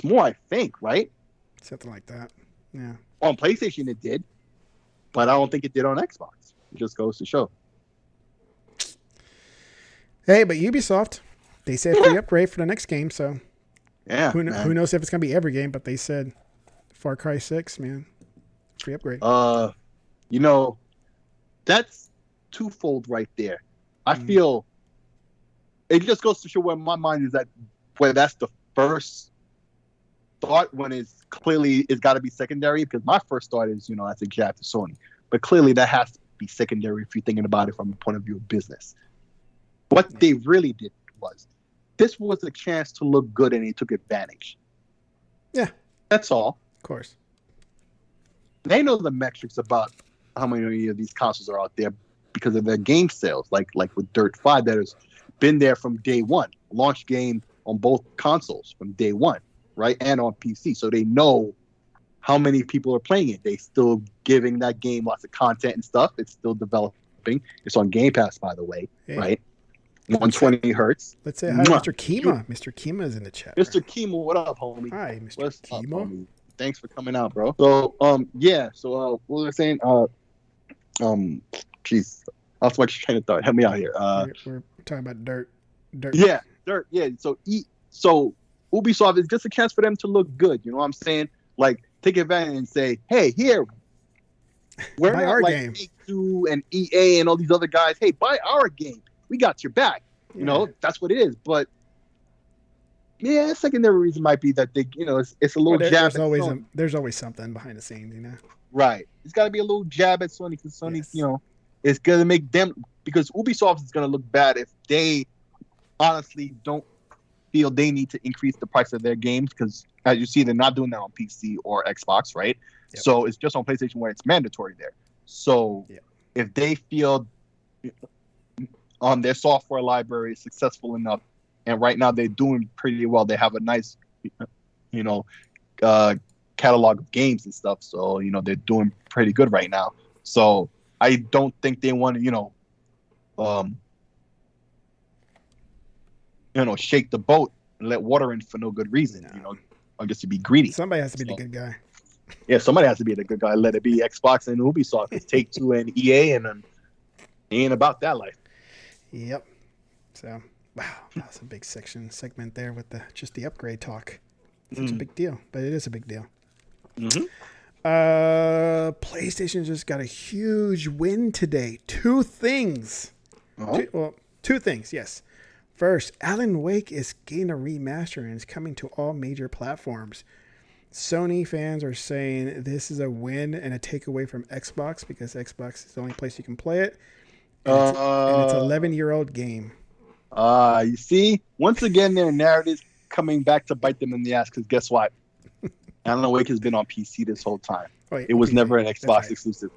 more, I think, right? Something like that. Yeah. On PlayStation it did, but I don't think it did on Xbox. It just goes to show. Hey, but Ubisoft, they said free upgrade for the next game, so yeah. Who knows if it's gonna be every game, but they said Far Cry 6, man. Free upgrade. That's twofold right there. I feel it just goes to show where my mind is at, where that's the first thought when it's clearly it's got to be secondary, because my first thought is, that's a jab to Sony. But clearly that has to be secondary if you're thinking about it from the point of view of business. What they really did was, this was a chance to look good and they took advantage. Yeah. That's all. Of course. They know the metrics about how many of these consoles are out there because of their game sales, like with Dirt 5 that has been there from day one, launch game on both consoles from day one, right? And on PC. So they know how many people are playing it. They still giving that game lots of content and stuff. It's still developing. It's on Game Pass, by the way, right? 120 hertz. Let's say hi, Mr. Kima. Mr. Kima is in the chat. Mr. Kima, what up, homie? Hi, Mr. What's Kima. up, homie? Thanks for coming out, bro. So, what was I saying? Jeez, I was much trying to thought. Help me out here. We're talking about Dirt. Yeah, Dirt. Yeah. So Ubisoft is just a chance for them to look good. You know what I'm saying? Like, take advantage and say, hey, here, we're buy not our like game. Take-Two and EA and all these other guys. Hey, buy our game. We got your back. You know, that's what it is. But yeah, secondary reason might be that they, it's a little jab. There's always something behind the scenes, Right. It's got to be a little jab at Sony because Sony, it's gonna make them, because Ubisoft is gonna look bad if they honestly don't feel they need to increase the price of their games, because as you see, they're not doing that on PC or Xbox, right? Yep. So it's just on PlayStation where it's mandatory there. So if they feel their software library is successful enough, and right now they're doing pretty well, they have a nice, catalog of games and stuff. So, they're doing pretty good right now. So I don't think they want to, shake the boat and let water in for no good reason, or just to be greedy. Somebody has to be the good guy. Yeah, somebody has to be the good guy. Let it be Xbox and Ubisoft. It's Take-Two and EA, and ain't about that life. Yep. So, wow, that's a big segment there with just the upgrade talk. It's a big deal, but it is a big deal. Mm-hmm. PlayStation just got a huge win today. Two things. Two things, yes. First, Alan Wake is getting a remaster and is coming to all major platforms. Sony fans are saying this is a win and a takeaway from Xbox, because Xbox is the only place you can play it. And it's an 11-year-old game. You see, once again, their narrative's coming back to bite them in the ass, because guess what? Alan Wake has been on PC this whole time. It was never an Xbox exclusive.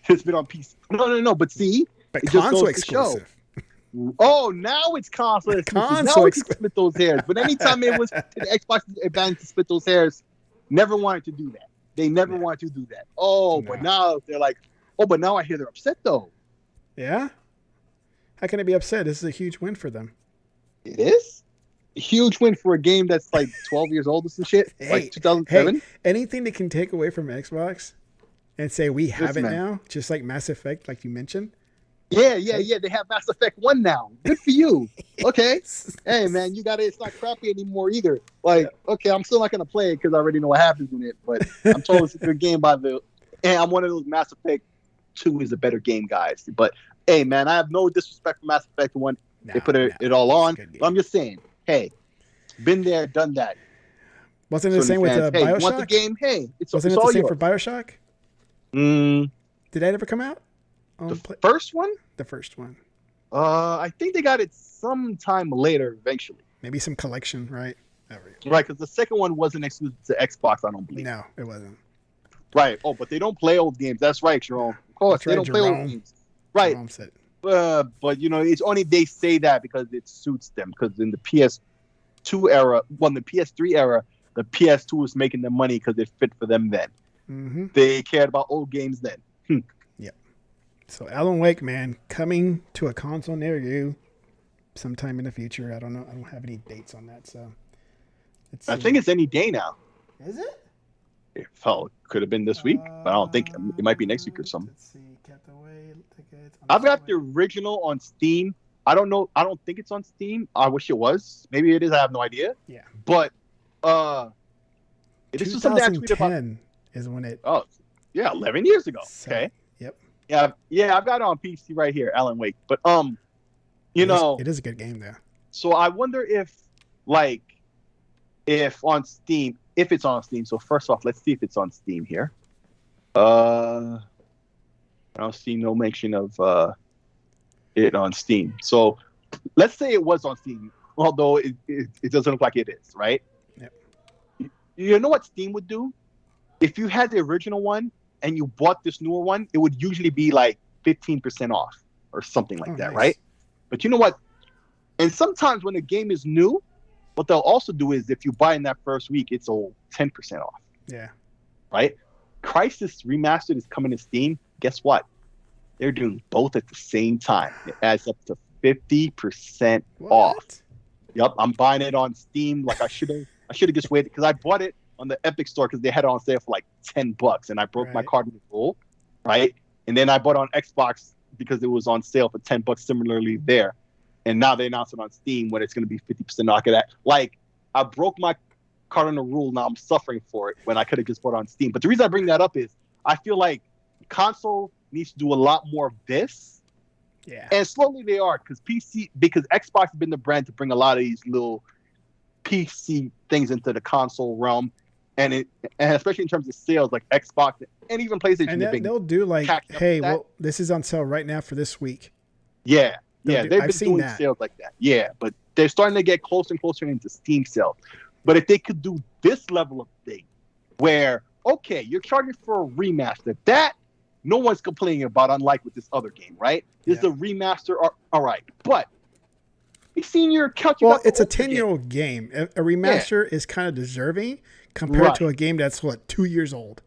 It's been on PC. No. But see, but it console just goes exclusive. Oh, now it's console exclusive. Now we can split those hairs. But anytime it was the Xbox advantage to split those hairs, never wanted to do that. They never wanted to do that. But now they're like, but now I hear they're upset though. Yeah? How can it be upset? This is a huge win for them. It is? A huge win for a game that's like 12 years old or some shit? Like 2007? Hey, anything that can take away from Xbox and say we have it now, just like Mass Effect, like you mentioned. Yeah. They have Mass Effect 1 now. Good for you. Okay. Hey, man, it's not crappy anymore either. Like, okay, I'm still not going to play it because I already know what happens in it, but I'm told it's a good game and I'm one of those Mass Effect 2 is a better game guys. But, hey, man, I have no disrespect for Mass Effect 1. They put it all on. But I'm just saying, hey, been there, done that. Wasn't it the same with Bioshock? Want the game? Hey, Wasn't it the same for Bioshock? Did that ever come out? The first one? The first one. I think they got it sometime later eventually. Maybe some collection, right? Right, because the second one wasn't exclusive to Xbox, I don't believe. No, it wasn't. Right. Oh, but they don't play old games. That's right, Jerome. Of course, they don't play old games. Right. Jerome said. But it's only they say that because it suits them. Because in the PS2 era, the PS3 era, the PS2 was making them money because it fit for them then. Mm-hmm. They cared about old games then. Yep. So Alan Wake, man, coming to a console near you sometime in the future. I don't know. I don't have any dates on that. So I think it's any day now. Is it? It could have been this week, but I don't think it might be next week or something. Let's see. Kept away tickets. I've got the original on Steam. I don't know. I don't think it's on Steam. I wish it was. Maybe it is. I have no idea. Yeah. But this is something I tweeted about. Is when it. Oh, yeah, 11 years ago. So, okay. Yep. Yeah. I've got it on PC right here, Alan Wake. But it is a good game there. So I wonder if on Steam, if it's on Steam. So first off, let's see if it's on Steam here. I don't see no mention of it on Steam. So let's say it was on Steam, although it doesn't look like it is, right? Yep. You know what Steam would do? If you had the original one and you bought this newer one, it would usually be like 15% off or something like that, nice. Right? But you know what? And sometimes when a game is new, what they'll also do is if you buy in that first week, it's 10% off. Yeah. Right? Crysis Remastered is coming to Steam. Guess what? They're doing both at the same time. It adds up to 50% off. Yep, I'm buying it on Steam. Like I should have just waited because I bought it on the Epic Store because they had it on sale for like $10, and I broke my card in the roll, right? And then I bought it on Xbox because it was on sale for $10 similarly there. And now they announced it on Steam when it's going to be 50% off of that. Like, I broke my card on the rule. Now I'm suffering for it when I could have just bought it on Steam. But the reason I bring that up is I feel like console needs to do a lot more of this. Yeah. And slowly they are because Xbox has been the brand to bring a lot of these little PC things into the console realm. And especially in terms of sales, like Xbox and even PlayStation. And they'll do like, hey, well, this is on sale right now for this week. Yeah. They've been doing sales like that. Yeah, but they're starting to get closer and closer into Steam sales. But if they could do this level of thing where, okay, you're charging for a remaster, that no one's complaining about, unlike with this other game, right? This is a remaster, all right. But you've seen your calculator. Well, it's a 10-year-old game. A remaster is kind of deserving compared to a game that's, 2 years old.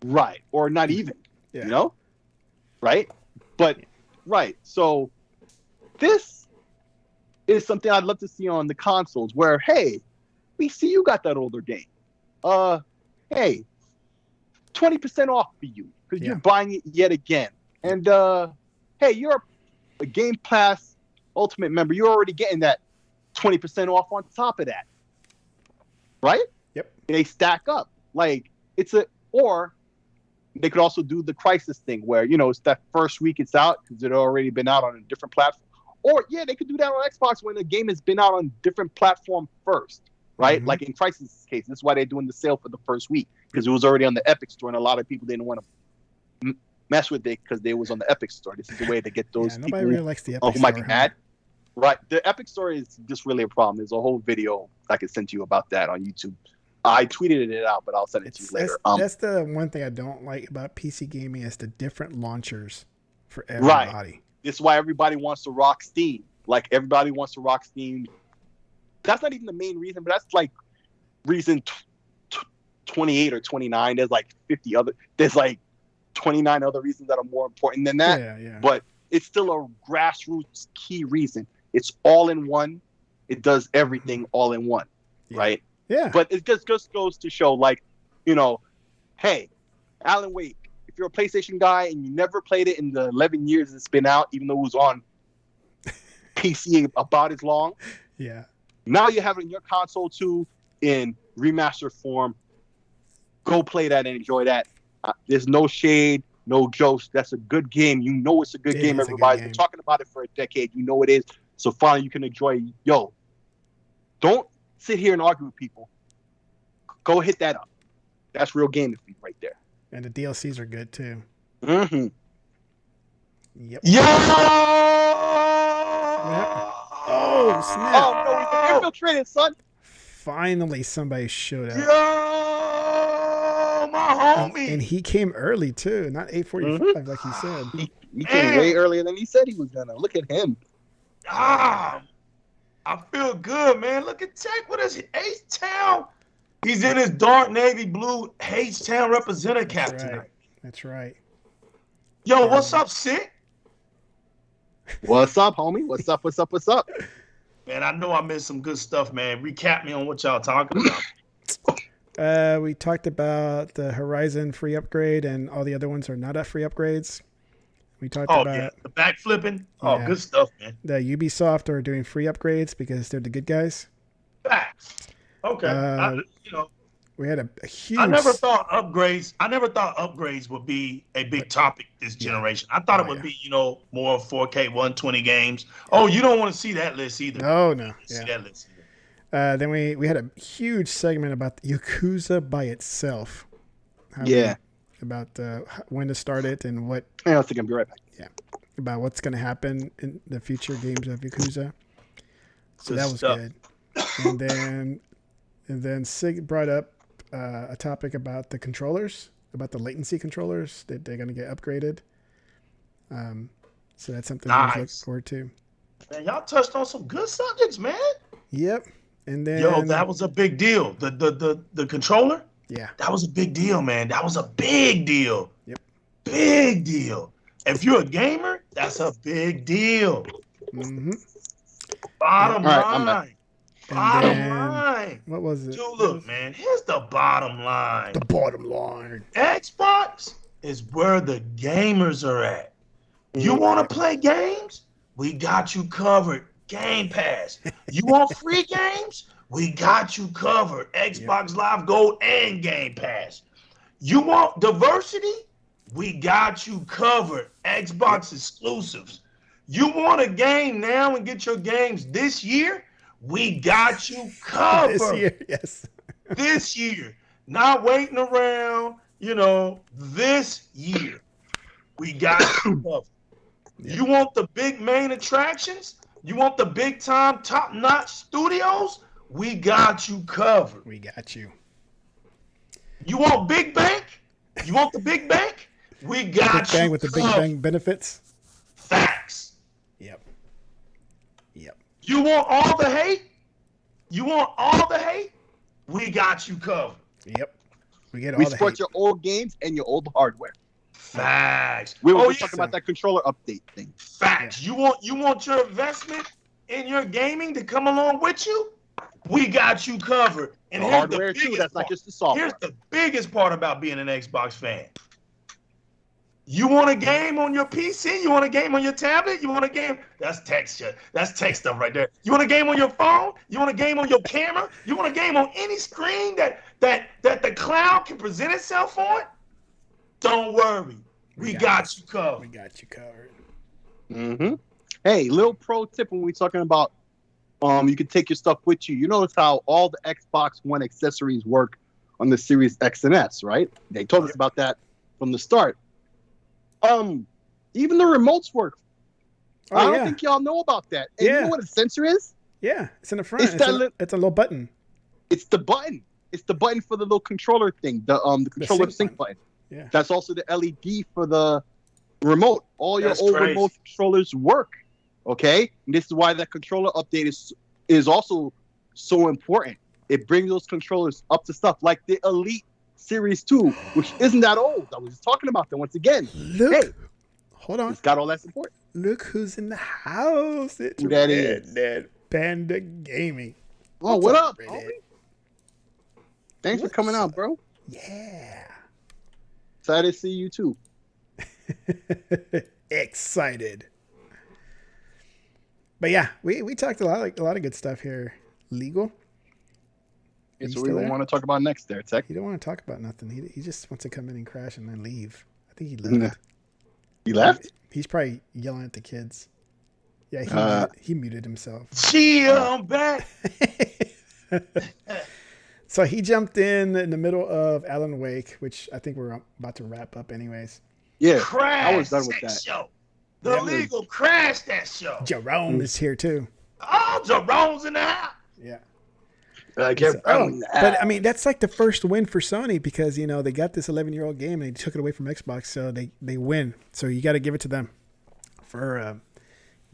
Right, or not even, Right? But, right, so this is something I'd love to see on the consoles where, hey, we see you got that older game. Hey, 20% off for you because you're buying it yet again. And, hey, you're a Game Pass Ultimate member. You're already getting that 20% off on top of that. Right? Yep. They stack up. Like, or they could also do the Crysis thing where, it's that first week it's out because it already been out on a different platform. Or, they could do that on Xbox when the game has been out on a different platform first, right? Mm-hmm. Like in Crysis' case, that's why they're doing the sale for the first week because it was already on the Epic Store, and a lot of people didn't want to mess with it because they was on the Epic Store. This is the way to get those people really likes the Epic who might be mad. Right. The Epic Store is just really a problem. There's a whole video I could send you about that on YouTube. I tweeted it out, but I'll send it to you later. That's the one thing I don't like about PC gaming is the different launchers for everybody. Right. This is why everybody wants to rock Steam. Like, everybody wants to rock Steam. That's not even the main reason, but that's like reason 28 or 29. There's like 50 other. There's like 29 other reasons that are more important than that. Yeah. But it's still a grassroots key reason. It's all in one. It does everything all in one, right? Yeah. But it just goes to show, like, hey, Alan Wake, if you're a PlayStation guy and you never played it in the 11 years it's been out, even though it was on PC about as long. Yeah. Now you have it in your console too in remastered form. Go play that and enjoy that. There's no shade, no jokes. That's a good game. You know it's a good game. Everybody's been talking about it for a decade. You know it is. So finally you can enjoy. Don't sit here and argue with people. Go hit that up. That's real gaming for you right there. And the DLCs are good too. Mm-hmm. Yep. Yo! Oh, snap. Oh no, we been infiltrated, son. Finally, somebody showed up. Yo, my homie. And he came early, too. Not 8:45, like he said. He came way earlier than he said he was gonna. Look at him. I feel good, man. Look at Tech with his H-Town. He's in his dark navy blue H-Town representative cap tonight. That's right. Yo, what's up, Sick? What's up, homie? What's up? What's up? What's up? Man, I know I missed some good stuff, man. Recap me on what y'all talking about. We talked about the Horizon free upgrade, and all the other ones are not at free upgrades. We talked about the backflipping. Oh, good stuff, man. The Ubisoft are doing free upgrades because they're the good guys. Facts. Okay. We had a huge. I never thought upgrades would be a big topic this generation. I thought it would be, more 4K 120 games. Oh, you don't want to see that list either. No. See that list either. Then we had a huge segment about Yakuza by itself. About when to start it and what. I think I'll be right back. Yeah, about what's going to happen in the future games of Yakuza. So that was good. And then Sig brought up a topic about the controllers, about the latency controllers that they're going to get upgraded. So that's something to look forward to. Man, y'all touched on some good subjects, man. Yep. And then that was a big deal. The controller. Yeah. That was a big deal, man. That was a big deal. Yep. Big deal. If you're a gamer, that's a big deal. Mm-hmm. Bottom line. Bottom line. What was it? Dude, look, man. Here's the bottom line. The bottom line. Xbox is where the gamers are at. You want to play games? We got you covered. Game Pass. You want free games? We got you covered. Xbox Live Gold and Game Pass. You want diversity? We got you covered. Xbox exclusives. You want a game now and get your games this year? We got you covered. This year, yes. This year. Not waiting around, this year. We got you covered. Yeah. You want the big main attractions? You want the big time, top-notch studios? We got you covered. We got you. You want big bank? You want the big bank? We got big bang with the big bang benefits. Facts. Yep. You want all the hate? You want all the hate? We got you covered. Yep. We support your old games and your old hardware. Facts. We were talking about that controller update thing. Facts. Yeah. You want your investment in your gaming to come along with you? We got you covered. And the hardware too. That's not just the software. Here's the biggest part about being an Xbox fan. You want a game on your PC? You want a game on your tablet? You want a game? That's text. That's tech stuff right there. You want a game on your phone? You want a game on your camera? You want a game on any screen that the cloud can present itself on? Don't worry. We got you covered. We got you covered. Mm-hmm. Hey, little pro tip when we're talking about you can take your stuff with you. You notice how all the Xbox One accessories work on the Series X and S, right? They told us about that from the start. Even the remotes work. I don't think y'all know about that. And you know what a sensor is? Yeah, it's in the front. It's a little button. It's the button. It's the button for the little controller thing. The controller sync button. Yeah. That's also the LED for the remote. All your old remote controllers work. Okay? And this is why that controller update is also so important. It brings those controllers up to stuff like the Elite Series 2, which isn't that old. I was talking about that once again. Look. Hold on. It's got all that support. Look who's in the house. It's Red Panda Gaming. Oh, what up, homie? Thanks for coming out, bro. Yeah. Excited to see you too. Excited. But yeah, we talked a lot of good stuff here. Legal. It's what we want to talk about next there, Tech. He don't want to talk about nothing. He just wants to come in and crash and then leave. I think he left. He left? He's probably yelling at the kids. Yeah, he muted himself. I'm back. So he jumped in the middle of Alan Wake, which I think we're about to wrap up anyways. Yeah, Crash, I was done with that. Show. The legal crashed that show. Jerome is here too. Oh, Jerome's in the house. Yeah. But I mean, that's like the first win for Sony because they got this 11-year-old game and they took it away from Xbox, so they win. So you got to give it to them for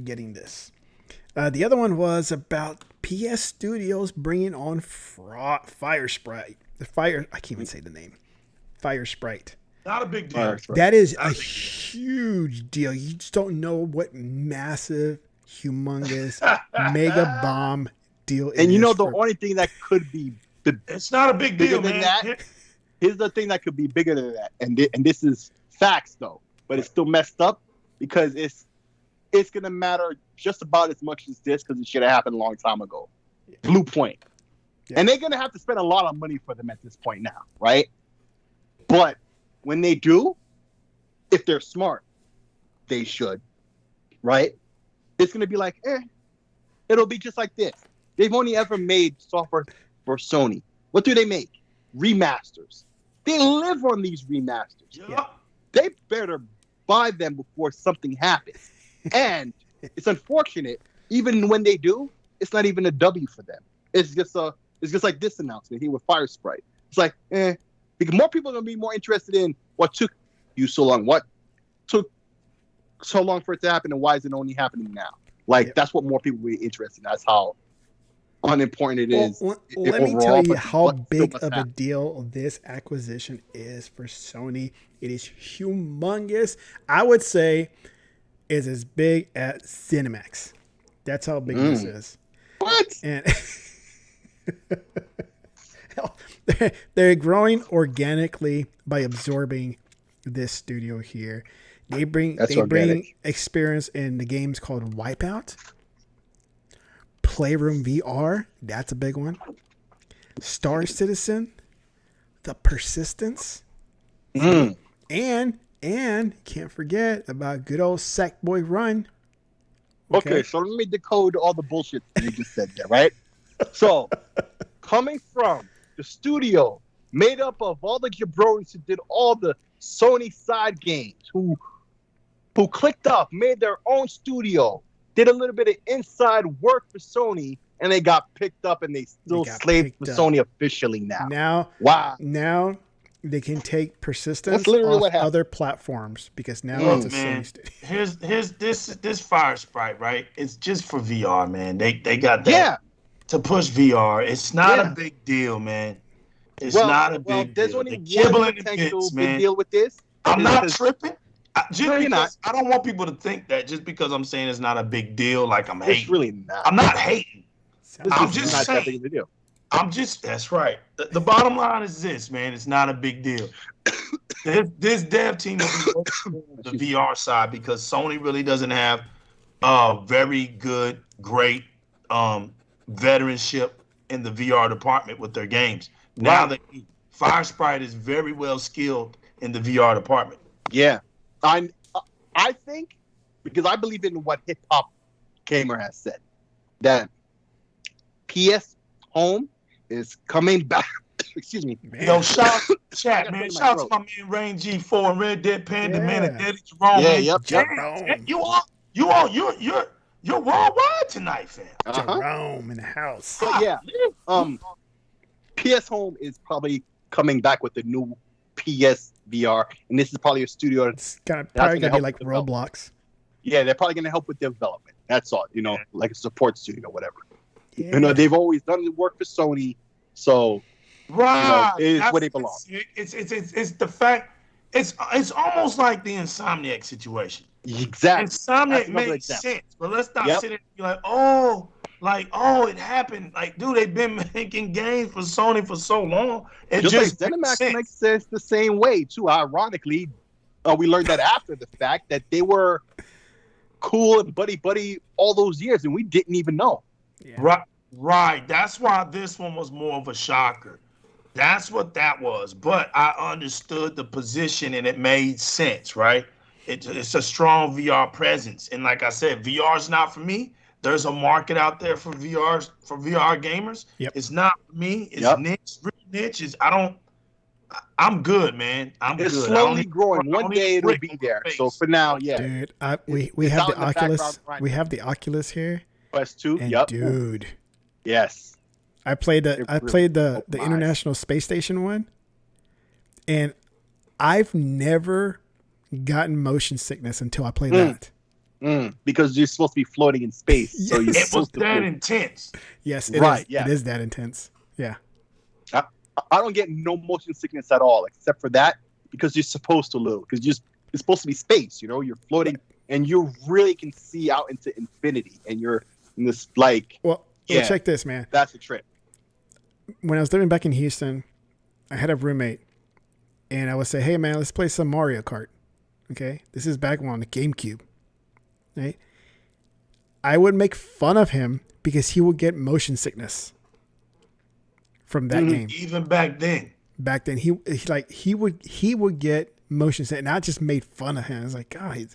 getting this. The other one was about PS Studios bringing on Firesprite. I can't even say the name. Firesprite. Not a big deal. That is a huge deal. You just don't know what massive, humongous, mega bomb deal it is. And the only thing that could be it's not a big deal, man. Here's the thing that could be bigger than that, and this is facts though, but it's still messed up because it's gonna matter just about as much as this because it should have happened a long time ago. Yeah. Blue Point, and they're gonna have to spend a lot of money for them at this point now, right? But when they do, if they're smart, they should, right? It's gonna be like, it'll be just like this. They've only ever made software for Sony. What do they make? Remasters. They live on these remasters. Yeah. They better buy them before something happens. And it's unfortunate, even when they do, it's not even a W for them. It's just like this announcement here with Firesprite. It's like, because more people are gonna be more interested in what took you so long, what took so long for it to happen, and why is it only happening now? That's what more people will be interested in. That's how unimportant it is. Let me tell you how big of a deal this acquisition is for Sony. It is humongous. I would say is as big as Cinemax. That's how big this is. What? And they're growing organically by absorbing this studio here. They bring experience in the games called Wipeout, Playroom VR, that's a big one, Star Citizen, The Persistence, and can't forget about good old Sackboy Run. Okay, so let me decode all the bullshit you just said there, right? So, coming from the studio made up of all the jabronis who did all the Sony side games, who clicked up, made their own studio, did a little bit of inside work for Sony, and they got picked up, and they still slave for Sony officially now. Now they can take Persistence off other platforms because now it's a Sony studio. Here's this Firesprite, right? It's just for VR, man. They got that to push VR. It's not a big deal, man. It's not a big deal. There's only one potential big deal with this. I'm not tripping. I don't want people to think that just because I'm saying it's not a big deal, like I'm hating. It's really not. I'm not hating. I'm just not saying. that big of a deal. That's right. The bottom line is this, man. It's not a big deal. This dev team will be working on the VR side because Sony really doesn't have very good, great veteranship in the VR department with their games. Now that Firesprite is very well skilled in the VR department. Yeah. I think, because I believe in what Hip Hop Gamer has said, that PS Home is coming back. Excuse me. Man. Yo, shout to my man Rain G4 and Red Dead Pandemic, Daddy Jerome. You're worldwide tonight, fam. Jerome in the house. So PS Home is probably coming back with the new PS VR, and this is probably a studio that's probably gonna be like Roblox. Yeah, they're probably gonna help with development. That's all, like a support studio, whatever. Yeah. They've always done the work for Sony, so it's where they belong. It's the fact. It's almost like the Insomniac situation. Exactly. Insomniac makes sense, but let's not sit there and be like, it happened. Like, dude, they've been making games for Sony for so long. It just like ZeniMax makes sense the same way too. Ironically, we learned that after the fact that they were cool and buddy all those years, and we didn't even know. Yeah. Right. That's why this one was more of a shocker. That's what that was. But I understood the position and it made sense, right? It's a strong VR presence, and like I said, VR is not for me. There's a market out there for VR gamers. Yep. It's not for me. It's niche, really niche. I I'm good, man. It's good. slowly growing. I One don't day need it'll brick be on there. my So face. for now, yeah. Dude, we It's have out the in the background Oculus. grinding. We have the Oculus here, Quest 2. and Yep. dude, Yes. I played It the really the opened my eyes. International Space Station one, and I've never gotten motion sickness until I played that. Because you're supposed to be floating in space. So you're Yes. It was supposed to that move. intense. Yes, it Right, is. yeah. It is that intense. Yeah. I don't get no motion sickness at all, except for that, because you're supposed to lose. Because it's supposed to be space, you're floating, and you really can see out into infinity, and you're in this Well, check this, man. That's a trip. When I was living back in Houston, I had a roommate, and I would say, "Hey, man, let's play some Mario Kart." Okay, this is back on the GameCube. Right? I would make fun of him because he would get motion sickness from that game. Even back then. Back then, he would get motion sickness, and I just made fun of him. I was like, "God,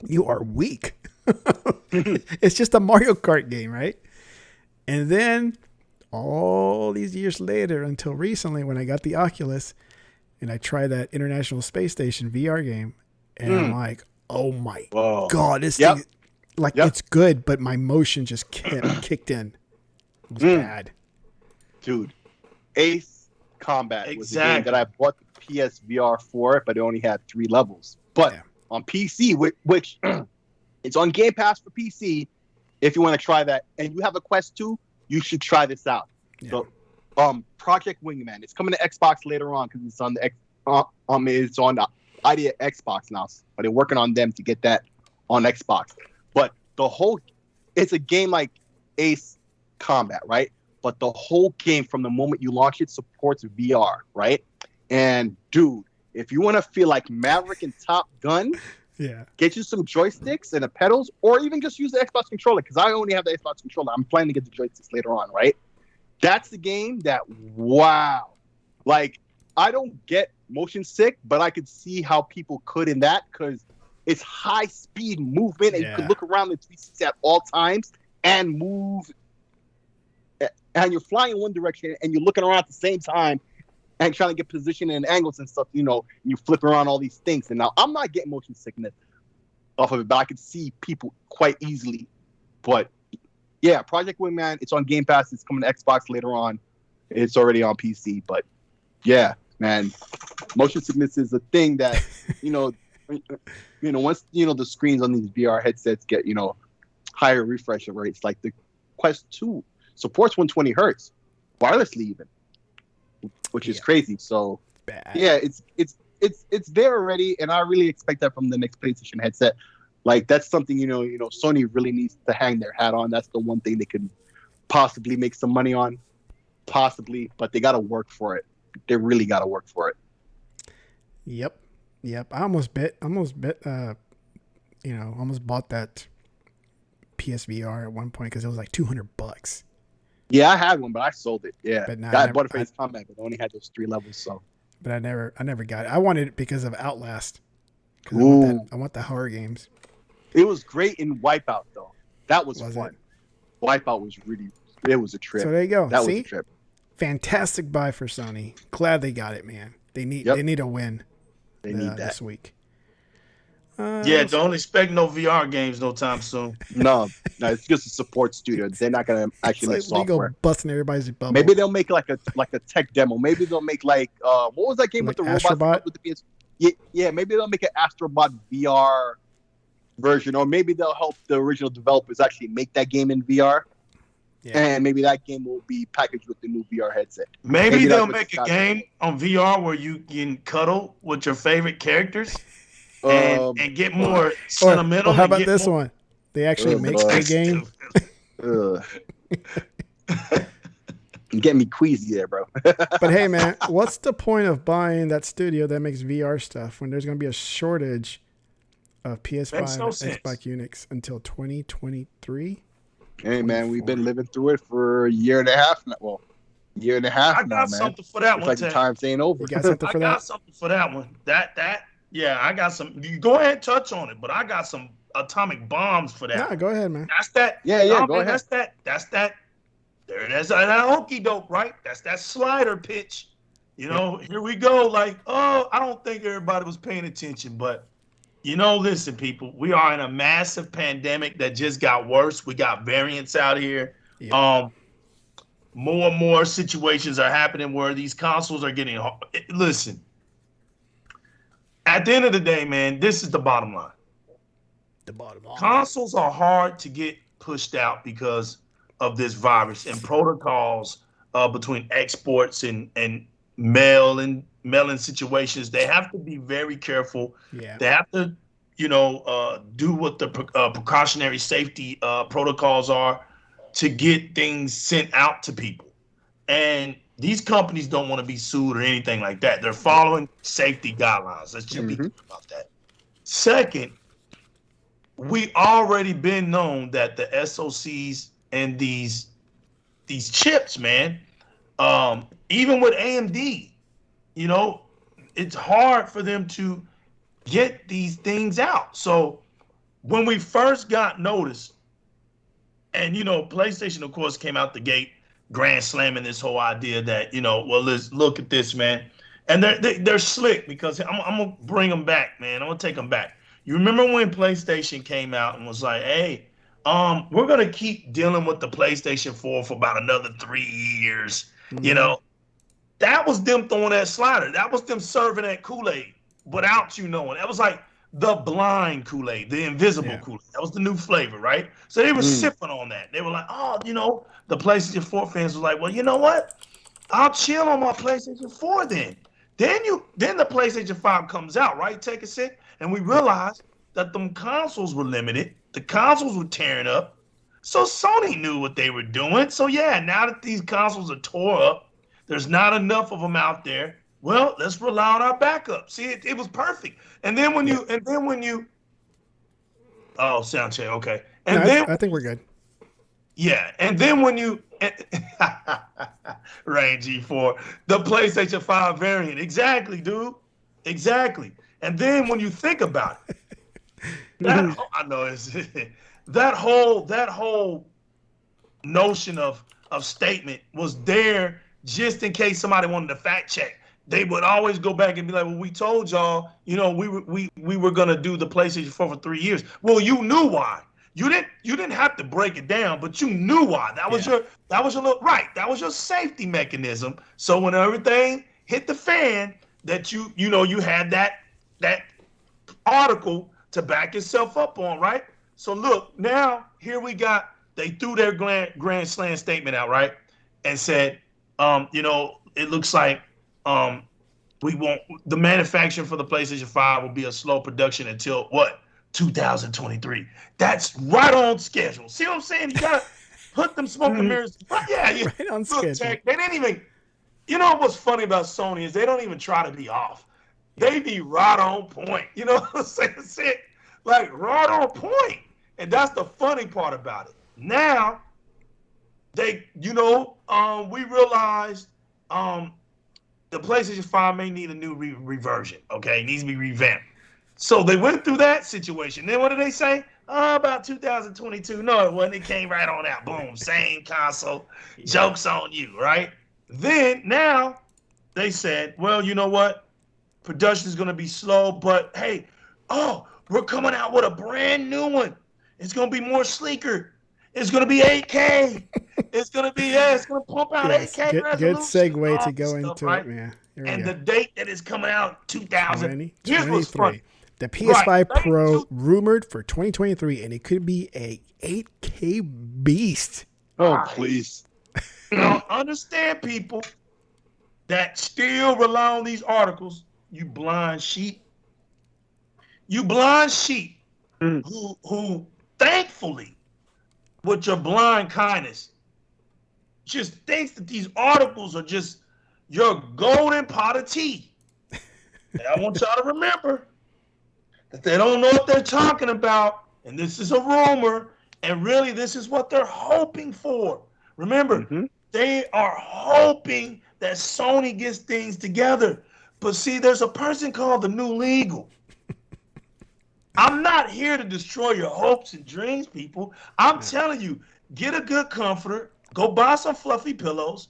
you are weak." It's just a Mario Kart game, right? And then all these years later, until recently, when I got the Oculus and I tried that International Space Station VR game, and I'm like, "Oh my God, this thing, it's good," but my motion just kicked in. It was bad. Dude, Ace Combat was the game that I bought the PSVR for, but it only had 3 levels. But on PC, which it's on Game Pass for PC, if you want to try that, and you have a Quest 2, you should try this out. Yeah. So, Project Wingman, it's coming to Xbox later on because it's on the it's on the idea Xbox now, but they're working on them to get that on Xbox. But it's a game like Ace Combat, right? But the whole game from the moment you launch it supports VR, right? And dude, if you want to feel like Maverick and Top Gun, get you some joysticks and the pedals, or even just use the Xbox controller, because I only have the Xbox controller. I'm planning to get the joysticks later on, right? That's the game that, wow. Like, I don't get motion sick, but I could see how people could in that, because it's high speed movement, and you can look around the 360 at all times and move, and you're flying in one direction and you're looking around at the same time and trying to get position and angles and stuff, you flip around all these things. And now I'm not getting motion sickness off of it, but I can see people quite easily. But yeah, Project Wingman, it's on Game Pass. It's coming to Xbox later on. It's already on PC, but yeah, man, motion sickness is a thing that, once, the screens on these VR headsets get, higher refresh rates, like the Quest 2 supports 120 hertz wirelessly even, which is crazy. So yeah, it's there already, and I really expect that from the next PlayStation headset. Like, that's something Sony really needs to hang their hat on. That's the one thing they could possibly make some money on, but they got to work for it. They really got to work for it. Yep. I almost bought that PSVR at one point because it was like $200. Yeah, I had one, but I sold it. Yeah, but I bought it for Ace Combat, but it only had those 3 levels. So, but I never got it. I wanted it because of Outlast. I want the horror games. It was great in Wipeout, though. That was fun. It? Wipeout was it was a trip. So there you go. That was a trip. Fantastic buy for Sony. Glad they got it, man. They need a win. They need that this week. Don't expect no VR games no time soon. No, it's just a support studio. They're not gonna actually make software. Go busting everybody's bubble. Maybe they'll make like a tech demo. Maybe they'll make what was that game with the robots with the PS? Yeah. Maybe they'll make an Astrobot VR version, or maybe they'll help the original developers actually make that game in VR. Yeah. And maybe that game will be packaged with the new VR headset. Maybe they'll make a game on VR where you can cuddle with your favorite characters and get more sentimental. How about this one? They actually make a game. You get me queasy there, bro. But hey, man, what's the point of buying that studio that makes VR stuff when there's going to be a shortage of PS5 and Xbox Unix until 2023? Hey, man, we've been living through it for a year and a half now. Well, year and a half now, man. I got something for that one. Like the time's ain't over. You got something for that? I got something for that one. Yeah, I got some. You go ahead and touch on it, but I got some atomic bombs for that. Yeah, go ahead, man. That's that. Yeah, go ahead. That's that. There it is. That okey doke, right? That's that slider pitch. You know, here we go. Like, oh, I don't think everybody was paying attention, but you know, listen, people, we are in a massive pandemic that just got worse. We got variants out here. Yep. More and more situations are happening where these consoles are getting. Listen, at the end of the day, man, this is the bottom line. The bottom line. Consoles are hard to get pushed out because of this virus and protocols between exports and mail-in situations. They have to be very careful. Yeah. They have to, do what the precautionary safety protocols are to get things sent out to people. And these companies don't want to be sued or anything like that. They're following safety guidelines. Let's just be clear about that. Second, we already been known that the SoCs and these chips, man, even with AMD, it's hard for them to get these things out. So when we first got notice, and PlayStation, of course, came out the gate grand slamming this whole idea that well, let's look at this, man, and they're slick because I'm gonna bring them back, man. I'm gonna take them back. You remember when PlayStation came out and was like, hey, we're gonna keep dealing with the PlayStation 4 for about another 3 years. That was them throwing that slider. That was them serving that Kool-Aid without you knowing. That was like the blind Kool-Aid, the invisible Kool-Aid. That was the new flavor, right? So they were sipping on that. They were like, oh, the PlayStation 4 fans was like, well, you know what? I'll chill on my PlayStation 4 then. Then the PlayStation 5 comes out, right? Take a sip. And we realized that them consoles were limited. The consoles were tearing up. So Sony knew what they were doing. So yeah, now that these consoles are tore up, there's not enough of them out there. Well, let's rely on our backup. See, it was perfect. And then when you oh, sound check, okay. And no, then I think we're good. Yeah, and then when you Rain G4, the PlayStation 5 variant, exactly, dude, exactly. And then when you think about it, I know it's that whole notion of statement was there just in case somebody wanted to fact check. They would always go back and be like, well, we told y'all, we were gonna do the PlayStation 4 for 3 years. Well, you knew why. You didn't have to break it down, but you knew why. That was your right. That was your safety mechanism. So when everything hit the fan, that you had that article to back yourself up on, right? So look, now here they threw their grand slam statement out, right? And said, it looks like we won't, the manufacturing for the PlayStation 5 will be a slow production until what? 2023. That's right on schedule. See what I'm saying? You gotta put them smoke and mirrors. Yeah. Right on Look, schedule. Tech, they didn't even, what's funny about Sony is they don't even try to be off. They be right on point. You know what I'm saying? That's it. Like right on point. And that's the funny part about it. Now, we realized the PlayStation 5 may need a new reversion. Okay, it needs to be revamped. So they went through that situation. Then what did they say? About 2022. No, it wasn't. It came right on out. Boom, same console. Yeah. Joke's on you, right? Then now they said, well, you know what? Production is going to be slow, but hey, we're coming out with a brand new one. It's going to be more sleeker. It's going to be 8K. It's going to be, it's going to pump out 8K resolution. Good segue to go into right? it, man. And the date that it's coming out, 2023. The PS5 Pro rumored for 2023, and it could be a 8K beast. Oh, please. Now, understand, people, that still rely on these articles, you blind sheep. You blind sheep who thankfully, with your blind kindness, just thinks that these articles are just your golden pot of tea. And I want y'all to remember that they don't know what they're talking about, and this is a rumor, and really this is what they're hoping for. Remember, they are hoping that Sony gets things together. But see, there's a person called the New Legal. I'm not here to destroy your hopes and dreams, people. I'm telling you, get a good comforter, go buy some fluffy pillows,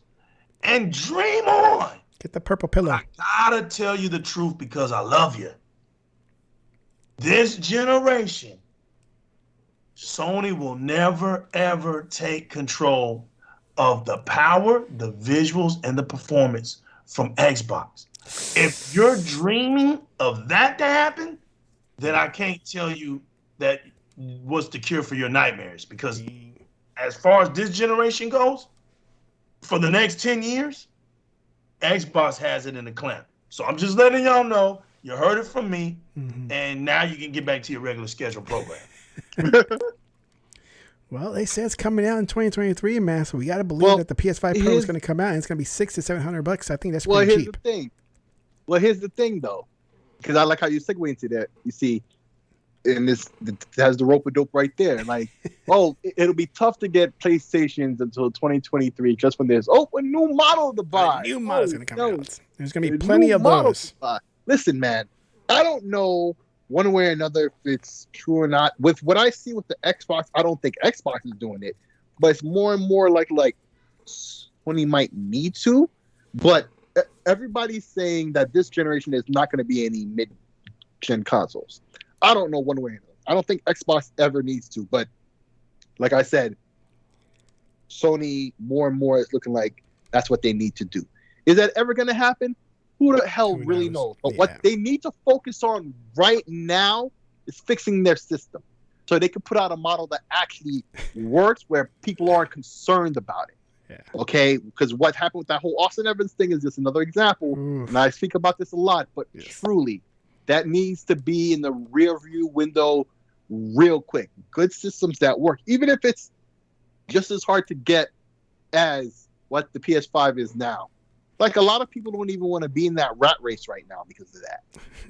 and dream on. Get the purple pillow. I gotta tell you the truth because I love you. This generation, Sony will never, ever take control of the power, the visuals, and the performance from Xbox. If you're dreaming of that to happen, then I can't tell you that was the cure for your nightmares. Because as far as this generation goes, for the next 10 years, Xbox has it in the clamp. So I'm just letting y'all know, you heard it from me, and now you can get back to your regular scheduled program. Well, they say it's coming out in 2023, man. So we got to believe that the PS5 Pro is going to come out, and it's going to be $600 to $700. I think that's pretty cheap. Here's the thing, though, because I like how you segue into that. You see, and this has the rope a dope right there. Like, it'll be tough to get PlayStations until 2023, just when there's a new model to buy. A new model is going to come out. There's going to be plenty of those. Listen, man, I don't know one way or another if it's true or not. With what I see with the Xbox, I don't think Xbox is doing it, but it's more and more like Sony might need to. But everybody's saying that this generation is not going to be any mid-gen consoles. I don't know one way or another. I don't think Xbox ever needs to, but like I said, Sony more and more is looking like that's what they need to do. Is that ever going to happen? Who the hell really knows? But what they need to focus on right now is fixing their system so they can put out a model that actually works where people aren't concerned about it. Yeah. Okay? Because what happened with that whole Austin Evans thing is just another example. And I speak about this a lot, but truly, that needs to be in the rear view window real quick. Good systems that work, even if it's just as hard to get as what the PS5 is now. Like, a lot of people don't even want to be in that rat race right now because of that.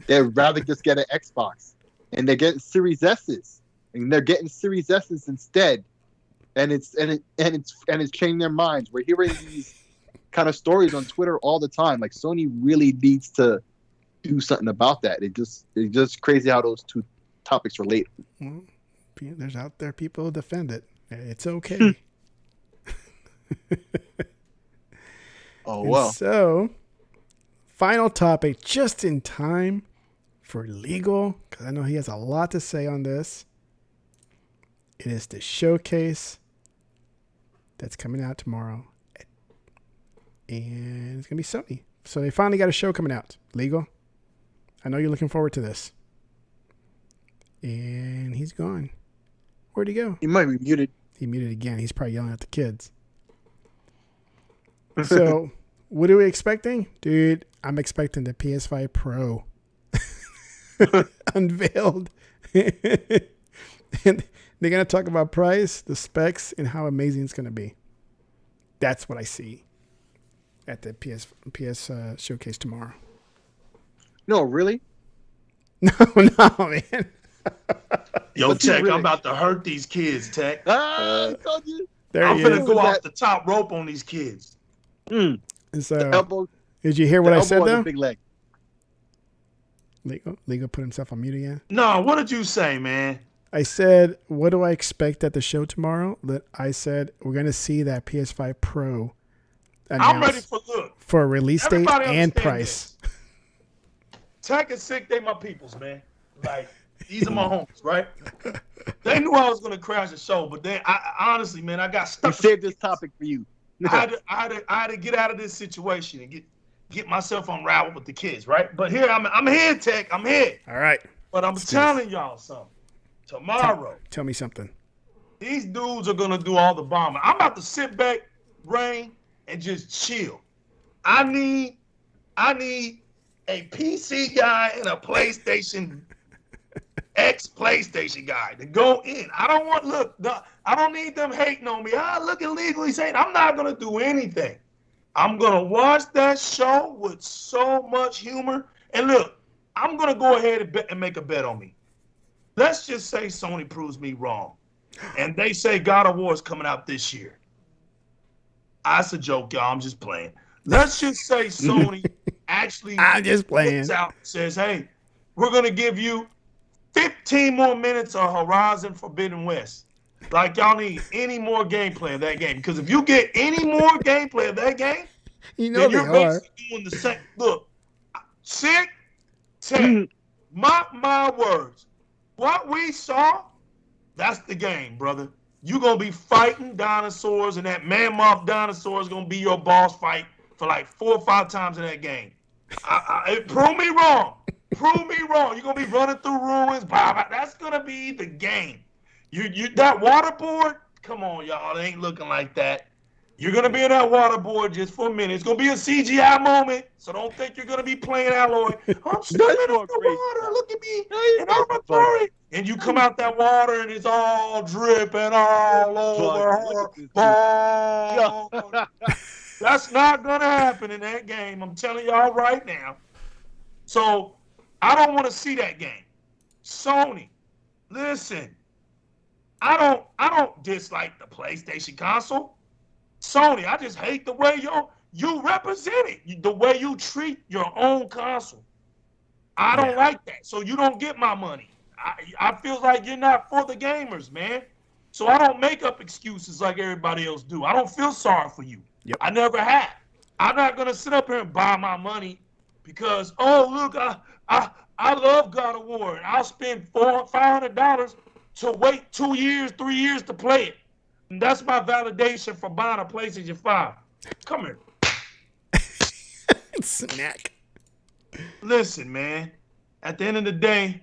They'd rather just get an Xbox, and they're getting Series S's, and they're getting Series S's instead, and it's changing their minds. We're hearing these kind of stories on Twitter all the time. Like, Sony really needs to do something about that. It's just crazy how those two topics relate. Well, there's out there people who defend it. It's okay. Oh, well. So, final topic, just in time for legal, because I know he has a lot to say on this. It is the showcase that's coming out tomorrow. And it's going to be Sony. So they finally got a show coming out. Legal. I know you're looking forward to this. And he's gone. Where'd he go? He might be muted. He muted again. He's probably yelling at the kids. So, what are we expecting? Dude, I'm expecting the PS5 Pro unveiled. And they're going to talk about price, the specs, and how amazing it's going to be. That's what I see at the PS showcase tomorrow. No, really? No, man. Yo, Tech, I'm about to hurt these kids, Tech. I told you. I'm finna go off the top rope on these kids. And so, did you hear what I said, though? Big leg. Legal put himself on mute again. No, what did you say, man? I said, what do I expect at the show tomorrow? That I said, we're going to see that PS5 Pro I'm ready for a release date and price. Tech and Sick, they my peoples, man. Like, these are my homies, right? They knew I was going to crash the show, but then, honestly, man, I got stuck. We saved this topic for you. I had to get out of this situation and get myself unraveled with the kids, right? But here, I'm here, Tech. I'm here. All right. But I'm telling y'all something. Tomorrow. Tell me something. These dudes are going to do all the bombing. I'm about to sit back, Rain, and just chill. I need a PC guy and a PlayStation PlayStation guy to go in. I don't need them hating on me. Look at legally saying I'm not gonna do anything. I'm gonna watch that show with so much humor. And look, I'm gonna go ahead and make a bet on me. Let's just say Sony proves me wrong, and they say God of War is coming out this year. That's a joke, y'all. I'm just playing. Let's just say Sony actually puts out and says, "Hey, we're gonna give you 15 more minutes of Horizon Forbidden West." Like, y'all need any more gameplay of that game. Because if you get any more gameplay of that game, You know then they you're are. basically doing the same. Look, Sick, my words. What we saw, that's the game, brother. You're going to be fighting dinosaurs, and that mammoth dinosaur is going to be your boss fight for like 4 or 5 times in that game. Prove me wrong. Prove me wrong. You're going to be running through ruins. Blah, blah. That's going to be the game. That waterboard, come on, y'all. It ain't looking like that. You're going to be in that waterboard just for a minute. It's going to be a CGI moment, so don't think you're going to be playing Alloy. I'm swimming in the water. Look at me. And I'm a story. And you come out that water, and it's all dripping all over her. That's not going to happen in that game. I'm telling y'all right now. So I don't want to see that game. Sony, listen. I don't dislike the PlayStation console. Sony, I just hate the way you represent it, the way you treat your own console. I don't like that. So you don't get my money. I feel like you're not for the gamers, man. So I don't make up excuses like everybody else do. I don't feel sorry for you. Yep. I never have. I'm not gonna sit up here and buy my money because look, I love God of War and I'll spend $500 to wait 2 years, 3 years to play it. And that's my validation for buying a PlayStation 5. Come here. Snack. Listen, man. At the end of the day,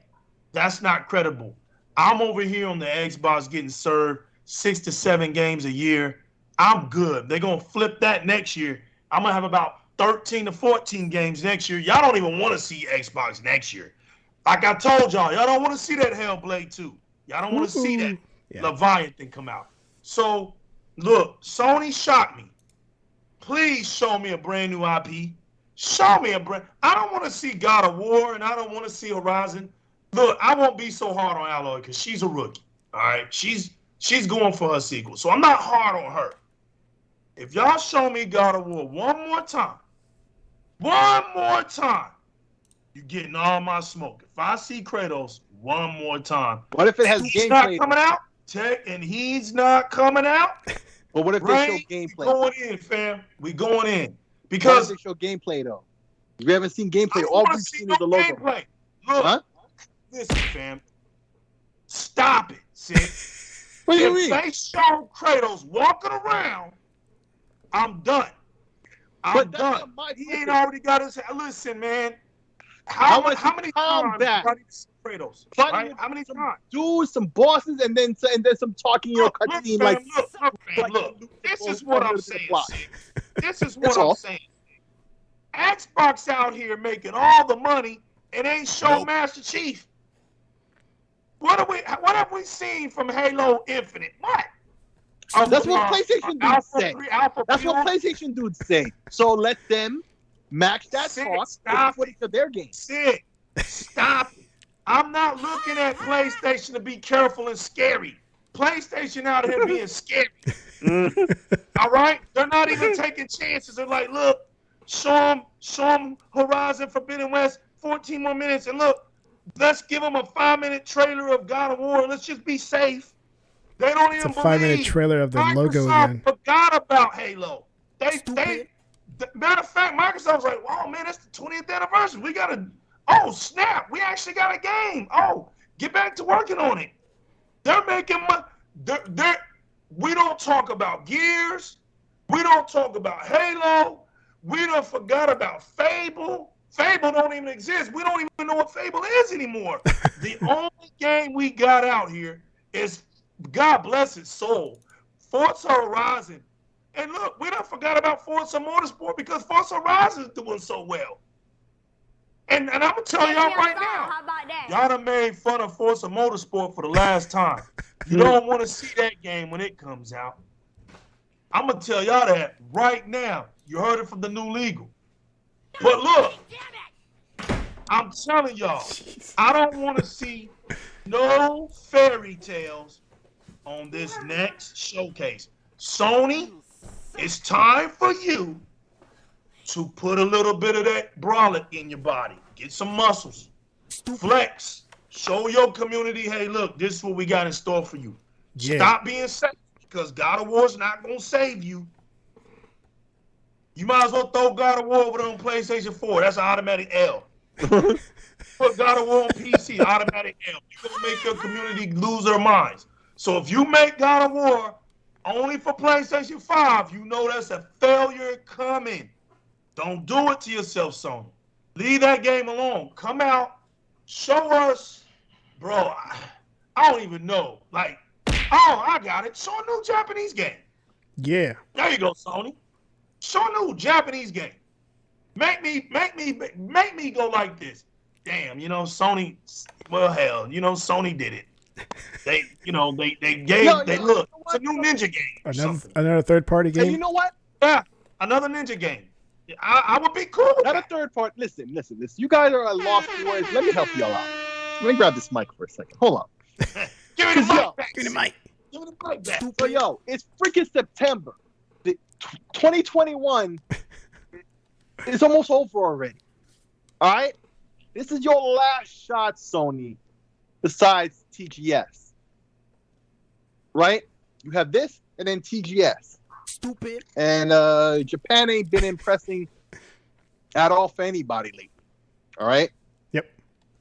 that's not credible. I'm over here on the Xbox getting served 6 to 7 games a year. I'm good. They're going to flip that next year. I'm going to have about 13 to 14 games next year. Y'all don't even want to see Xbox next year. Like I told y'all don't want to see that Hellblade 2. Y'all don't want to see that Leviathan come out. So, look, Sony shot me. Please show me a brand new IP. Show me I don't want to see God of War, and I don't want to see Horizon. Look, I won't be so hard on Alloy because she's a rookie. All right? She's going for her sequel. So I'm not hard on her. If y'all show me God of War one more time, you're getting all my smoke. If I see Kratos one more time, what if it has he's gameplay? Not coming out? And he's not coming out? But what if they show gameplay? We going in, fam. We going in. Because what if they show gameplay, though? We haven't seen gameplay. All we've seen is the logo. Gameplay. Look, listen, fam. Stop it, Sid. What do you mean? If they show Kratos walking around, I'm done. I'm done. He ain't already got his... Listen, man. How many times back. Kratos? Right? How many times? Dudes, some bosses, and then some talking your cutscene. Look. This is what I'm saying. This is what I'm saying. Xbox out here making all the money and ain't show Master Chief. What have we seen from Halo Infinite? What? That's what PlayStation dudes say. That's what PlayStation dudes say. So let them match that talk to their game. Sid, stop it. I'm not looking at PlayStation to be careful and scary. PlayStation out here being scary. All right? They're not even taking chances. They're like, look, show them Horizon Forbidden West, 14 more minutes. And look, let's give them a 5-minute trailer of God of War. Let's just be safe. They don't even believe. It's a 5-minute trailer of the Microsoft logo again. Forgot about Halo. Matter of fact, Microsoft's like, oh, man, it's the 20th anniversary. We got to, oh, snap. We actually got a game. Oh, get back to working on it. They're making money. We don't talk about Gears. We don't talk about Halo. We done forgot about Fable. Fable don't even exist. We don't even know what Fable is anymore. The only game we got out here is, God bless its soul, Forza Horizon. And look, we done forgot about Forza Motorsport because Forza Horizon is doing so well. And I'm going to tell y'all right now, y'all done made fun of Forza Motorsport for the last time. You don't want to see that game when it comes out. I'm going to tell y'all that right now. You heard it from the new legal. But look, I'm telling y'all, I don't want to see no fairy tales on this next showcase. Sony, it's time for you to put a little bit of that brolic in your body. Get some muscles. Flex. Show your community, hey, look, this is what we got in store for you. Yeah. Stop being safe because God of War's not going to save you. You might as well throw God of War over there on PlayStation 4. That's an automatic L. Put God of War on PC, automatic L. You're going to make your community lose their minds. So if you make God of War only for PlayStation 5, you know that's a failure coming. Don't do it to yourself, Sony. Leave that game alone. Come out, show us. Bro, I don't even know. Like, oh, I got it. Show a new Japanese game. Yeah. There you go, Sony. Show a new Japanese game. Make me go like this. Damn, Sony. Well, hell, Sony did it. They gave. Look, it's a new Ninja game. Another third-party game. And you know what? Yeah, another Ninja game. I would be cool with Not that. a third part. Listen. You guys are at lost for words. Let me help y'all out. Let me grab this mic for a second. Hold on. Give me the mic back. Give me the mic. Give me the mic back. So, yo, it's freaking September. 2021 is almost over already. All right? This is your last shot, Sony, besides TGS. Right? You have this and then TGS. Stupid. And Japan ain't been impressing at all for anybody lately. All right? Yep.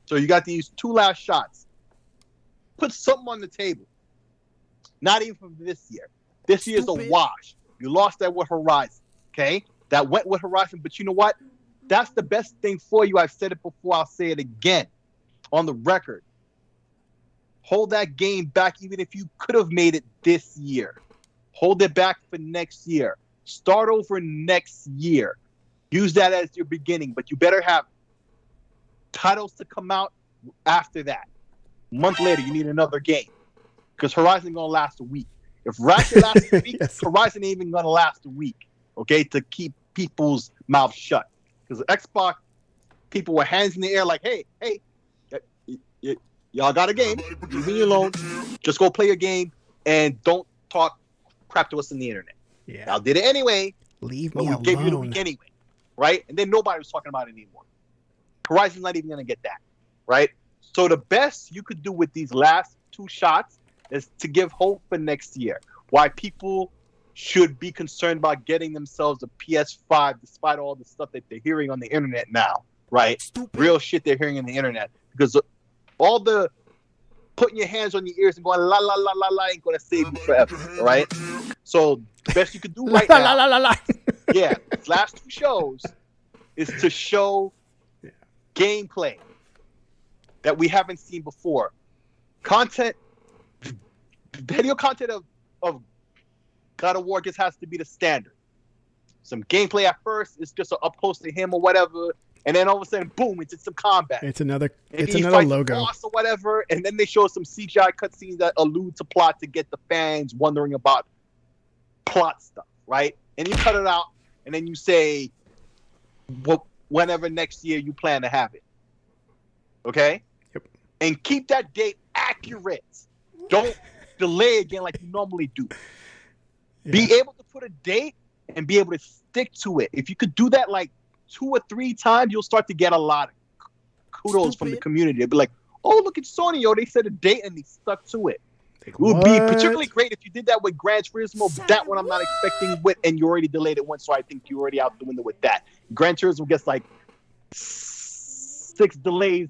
So you got these two last shots. Put something on the table. Not even from this year. This year's a wash. You lost that with Horizon. Okay? That went with Horizon. But you know what? That's the best thing for you. I've said it before. I'll say it again on the record. Hold that game back even if you could have made it this year. Hold it back for next year. Start over next year. Use that as your beginning. But you better have titles to come out after that. A month later, you need another game. Because Horizon going to last a week. If Ratchet lasts a week, Yes. Horizon Horizon ain't even going to last a week. Okay? To keep people's mouths shut. Because Xbox, people were hands in the air like, hey, y'all got a game. Leave me alone. Just go play a game and don't talk crap to us on the internet. Yeah. Y'all did it anyway. Leave But me we alone. gave you the week anyway. Right? And then nobody was talking about it anymore. Horizon's not even going to get that. Right? So the best you could do with these last two shots is to give hope for next year. Why people should be concerned about getting themselves a PS5 despite all the stuff that they're hearing on the internet now. Right? Stupid. Real shit they're hearing on the internet. Because all the putting your hands on your ears and going la la la la la ain't gonna save you forever. All right? So the best you could do right La, now, la, la, la, la. yeah, these last two shows is to show gameplay that we haven't seen before. Content, video content of God of War just has to be the standard. Some gameplay at first, it's just up close to him or whatever, and then all of a sudden, boom, it's just some combat. It's another Maybe he logo. fights the boss or whatever, and then they show some CGI cutscenes that allude to plot to get the fans wondering about plot stuff, right? And you cut it out, and then you say, whenever next year you plan to have it. Okay? Yep. And keep that date accurate. Don't delay again like you normally do. Yeah. Be able to put a date and be able to stick to it. If you could do that like 2 or 3 times, you'll start to get a lot of kudos from the community. They'll be like, oh, look at Sony, yo, they set a date and they stuck to it. It would be particularly great if you did that with Gran Turismo. That one I'm not expecting with, and you already delayed it once, so I think you're already out the window with that. Gran Turismo gets like 6 delays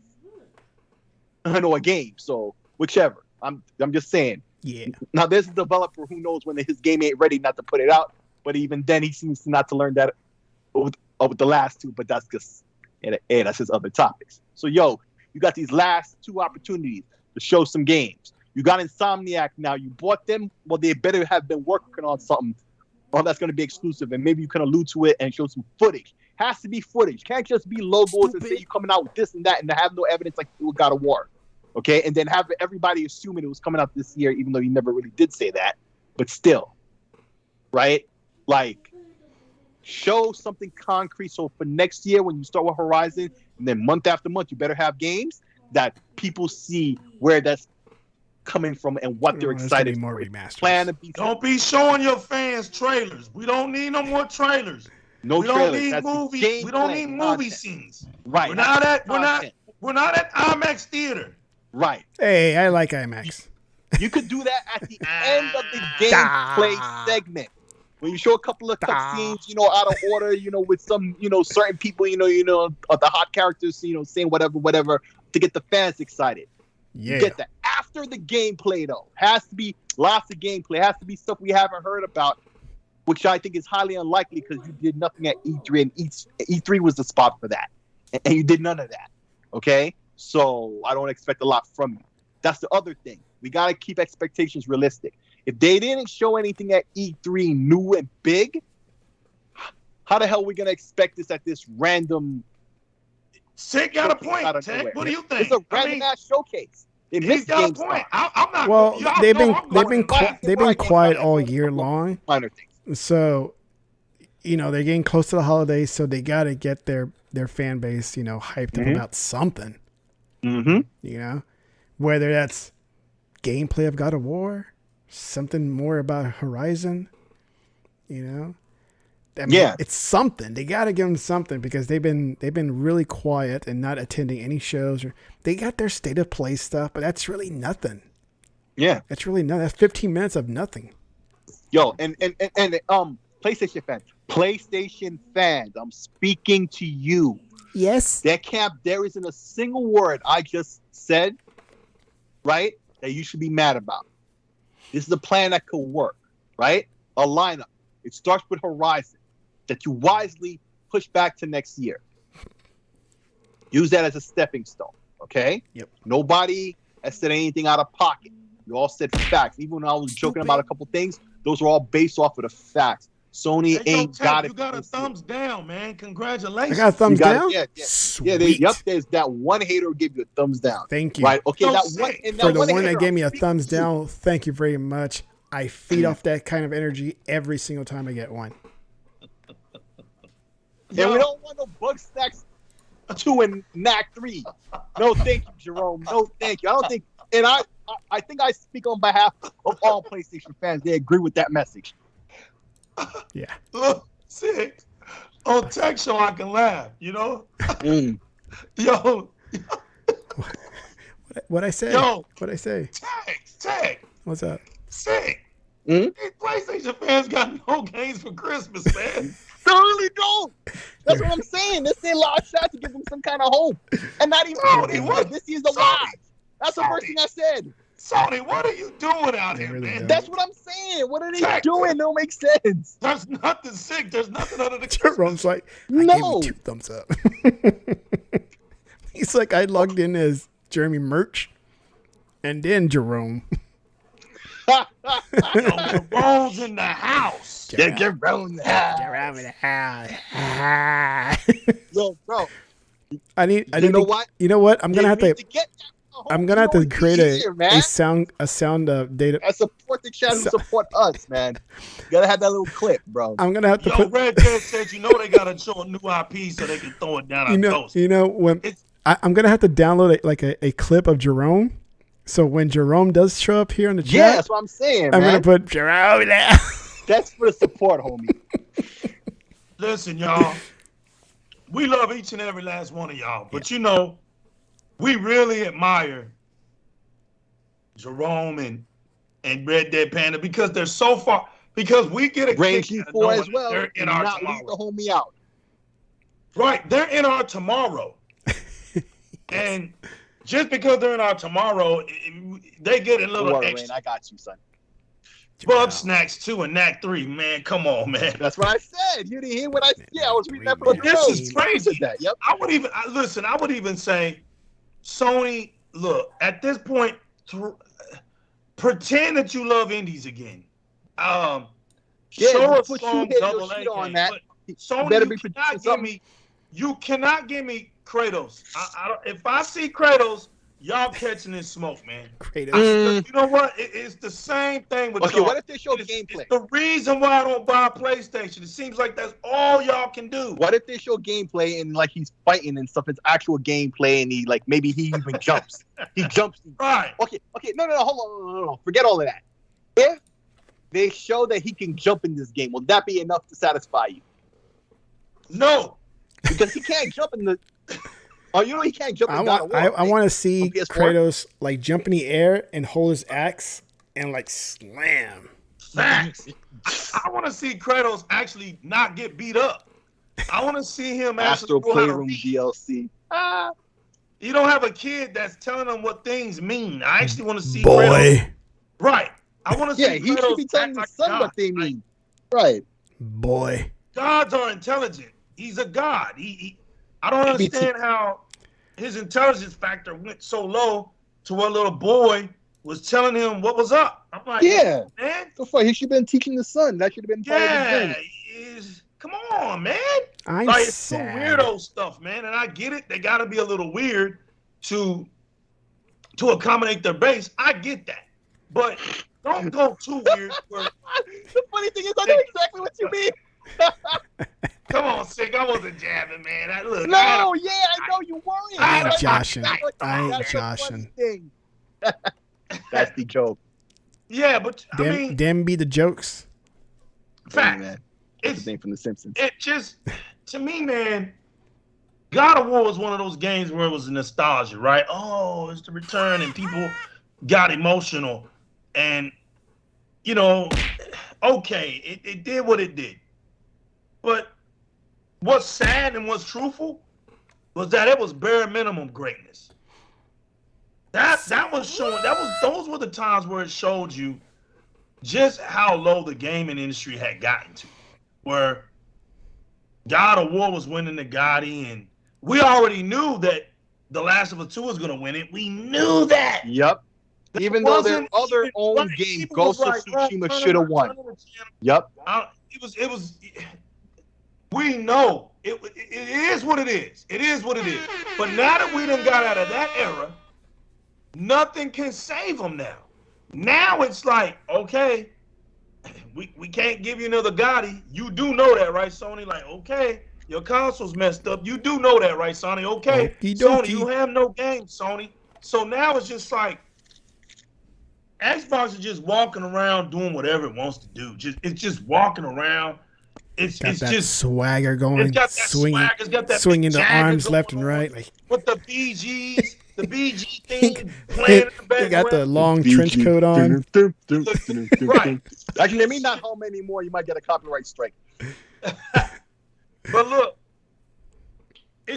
on a game, so whichever. I'm just saying. Yeah. Now there's a developer who knows when his game ain't ready not to put it out, but even then he seems not to learn that with the last 2. But that's just that's his other topics. So yo, you got these last 2 opportunities to show some games. You got Insomniac now. You bought them. Well, they better have been working on something, or that's going to be exclusive, and maybe you can allude to it and show some footage. Has to be footage. Can't just be logos and say you're coming out with this and that and have no evidence like you got a war. Okay, and then have everybody assuming it was coming out this year, even though you never really did say that. But still, right? Like, show something concrete. So for next year, when you start with Horizon, and then month after month, you better have games that people see where that's coming from and what they're excited more for. remasters. Plan to be Don't be showing your fans trailers. We don't need no more trailers. no we trailers. don't need That's movies. gameplay We don't need movie content. scenes. Right. We're that's not at content. IMAX theater. Right. Hey, I like IMAX. You could do that at the end of the gameplay segment. when you show a couple of cutscenes, out of order, with some, certain people, the hot characters, saying whatever, to get the fans excited. Yeah. You get that. After the gameplay, though, has to be lots of gameplay. Has to be stuff we haven't heard about, which I think is highly unlikely because you did nothing at E3, and E3 was the spot for that, and you did none of that. Okay, so I don't expect a lot from you. That's the other thing. We got to keep expectations realistic. If they didn't show anything at E3 new and big, how the hell are we going to expect this at this random... Sick got a point, Tech. What do you think? It's a random ass showcase. He's got a point. I'm not... Well, they've been quiet all year long. Minor things. So, they're getting close to the holidays, so they got to get their fan base, hyped up about something. Mm-hmm. Whether that's gameplay of God of War, something more about Horizon, it's something. They got to give them something because they've been really quiet and not attending any shows. Or they got their state of play stuff, but that's really nothing. Yeah, that's really nothing. That's 15 minutes of nothing. Yo, and PlayStation fans, I'm speaking to you. Yes. There isn't a single word I just said, right, that you should be mad about. This is a plan that could work, right? A lineup. It starts with Horizon that you wisely push back to next year. Use that as a stepping stone, okay? Yep. Nobody has said anything out of pocket. You all said facts. Even when I was joking about a couple things, those are all based off of the facts. Sony ain't got it. You got a thumbs down, man. Congratulations. I got a thumbs down? Yeah. Sweet. There's that one hater who gave you a thumbs down. Thank you. Right? Okay, For the one that gave me a thumbs down, thank you very much. I feed off that kind of energy every single time I get one. And we don't want no bug stacks 2 and Knack 3. No, thank you, Jerome. No, thank you. I don't think, and I think I speak on behalf of all PlayStation fans. They agree with that message. Yeah. Look, sick. On Tech Show, I can laugh. Yo. What I say? Yo. What I say? Tech. What's up? Sick. Mm-hmm. These PlayStation fans got no games for Christmas, man. They really don't. That's what I'm saying. This is a lot of shots to give them some kind of hope. And not even this is the live. That's the first thing I said. Sony, what are you doing out here, really man? don't. That's what I'm saying. What are they doing? It don't make sense. There's nothing sick. There's nothing under the Jerome's like, I gave you 2 thumbs up. He's like, I logged in as Jeremy Merch and then Jerome. Jerome's in the house. Jerome in the house. Jerome in the house. Yo, bro. You know what? I'm gonna have to create a sound data. I support the chat who support us, man. You gotta have that little clip, bro. I'm gonna have to put. Red Dead said, they gotta show a new IP so they can throw it down on Ghost. When I'm gonna have to download a clip of Jerome. So when Jerome does show up here in the chat, yeah, that's what I'm saying. I'm gonna put Jerome there. That's for the support, homie. Listen, y'all. We love each and every last one of y'all, but we really admire Jerome and Red Dead Panda because they're so far. Because we get a Brain kick out G4 of as well. they're in our not tomorrow. leave the homie out. Right, they're in our tomorrow, and just because they're in our tomorrow, they get a little extra. Rain, I got you, son. Bug Snacks 2 and Knack 3, man. Come on, man. That's what I said. You didn't hear what I said. Yeah, I was reading that from the This is crazy. Yep. I would even say, Sony, look, at this point, pretend that you love indies again. Show us some double A on that. Sony, you cannot give me Kratos. If I see Kratos, y'all catching this smoke, man. Kratos. You know what? It's the same thing with y'all. Okay, what if they show gameplay? It's the reason why I don't buy a PlayStation. It seems like that's all y'all can do. What if they show gameplay and like he's fighting and stuff? It's actual gameplay and maybe he even jumps. He jumps. Right. Okay. No. Hold on. Forget all of that. If they show that he can jump in this game, will that be enough to satisfy you? No. Because he can't jump in the. Oh, he can't jump in God of War. I want to see Kratos jump in the air and hold his axe and slam. Facts. I want to see Kratos actually not get beat up. I want to see him actually Astro know how to Playroom read. DLC. You don't have a kid that's telling them what things mean. I actually want to see Kratos. Boy. Right. I want to see Yeah, he Kratos should be telling act his like son God. what they mean. Right. Boy. Gods are intelligent. He's a god. I don't understand how his intelligence factor went so low to where a little boy was telling him what was up. I'm like, Yeah. man. So far, he should have been teaching the son. That should have been part of the journey. Come on, man. I'm like, it's sad. some weirdo stuff, man. And I get it. They got to be a little weird to accommodate their base. I get that. But don't go too weird. The funny thing is, I know exactly what you mean. Come on, Sick. I wasn't jabbing, man. I know you weren't. I ain't joshing. That's the joke. Yeah, but I mean, them be the jokes. Fact. Man. It's the thing from The Simpsons. It just, to me, man, God of War was one of those games where it was nostalgia, right? Oh, it's the return, and people got emotional, and you know, okay, it did what it did. But what's sad and what's truthful was that it was bare minimum greatness. That was showing. Those were the times where it showed you just how low the gaming industry had gotten to, where God of War was winning the Gotti, and we already knew that The Last of Us 2 was going to win it. We knew that. Yep. Even though their other own game, Ghost of Tsushima, should have won. Yep. It was. We know it is what it is. It is what it is. But now that we done got out of that era, nothing can save them now. Now it's like, okay, we can't give you another Gotti. You do know that, right, Sony? Like, okay, your console's messed up. You do know that, right, Sony? Okay, Sony, you have no games, Sony. So now it's just like Xbox is just walking around doing whatever it wants to do. It's just walking around. It's just swagger going. It's got that swinging, swagger. It's got that swinging the arms left and right. Like, with the BGs, the BG thing playing in the background. He got the long trench coat on. Right. Actually, let me not hum anymore. You might get a copyright strike. But look,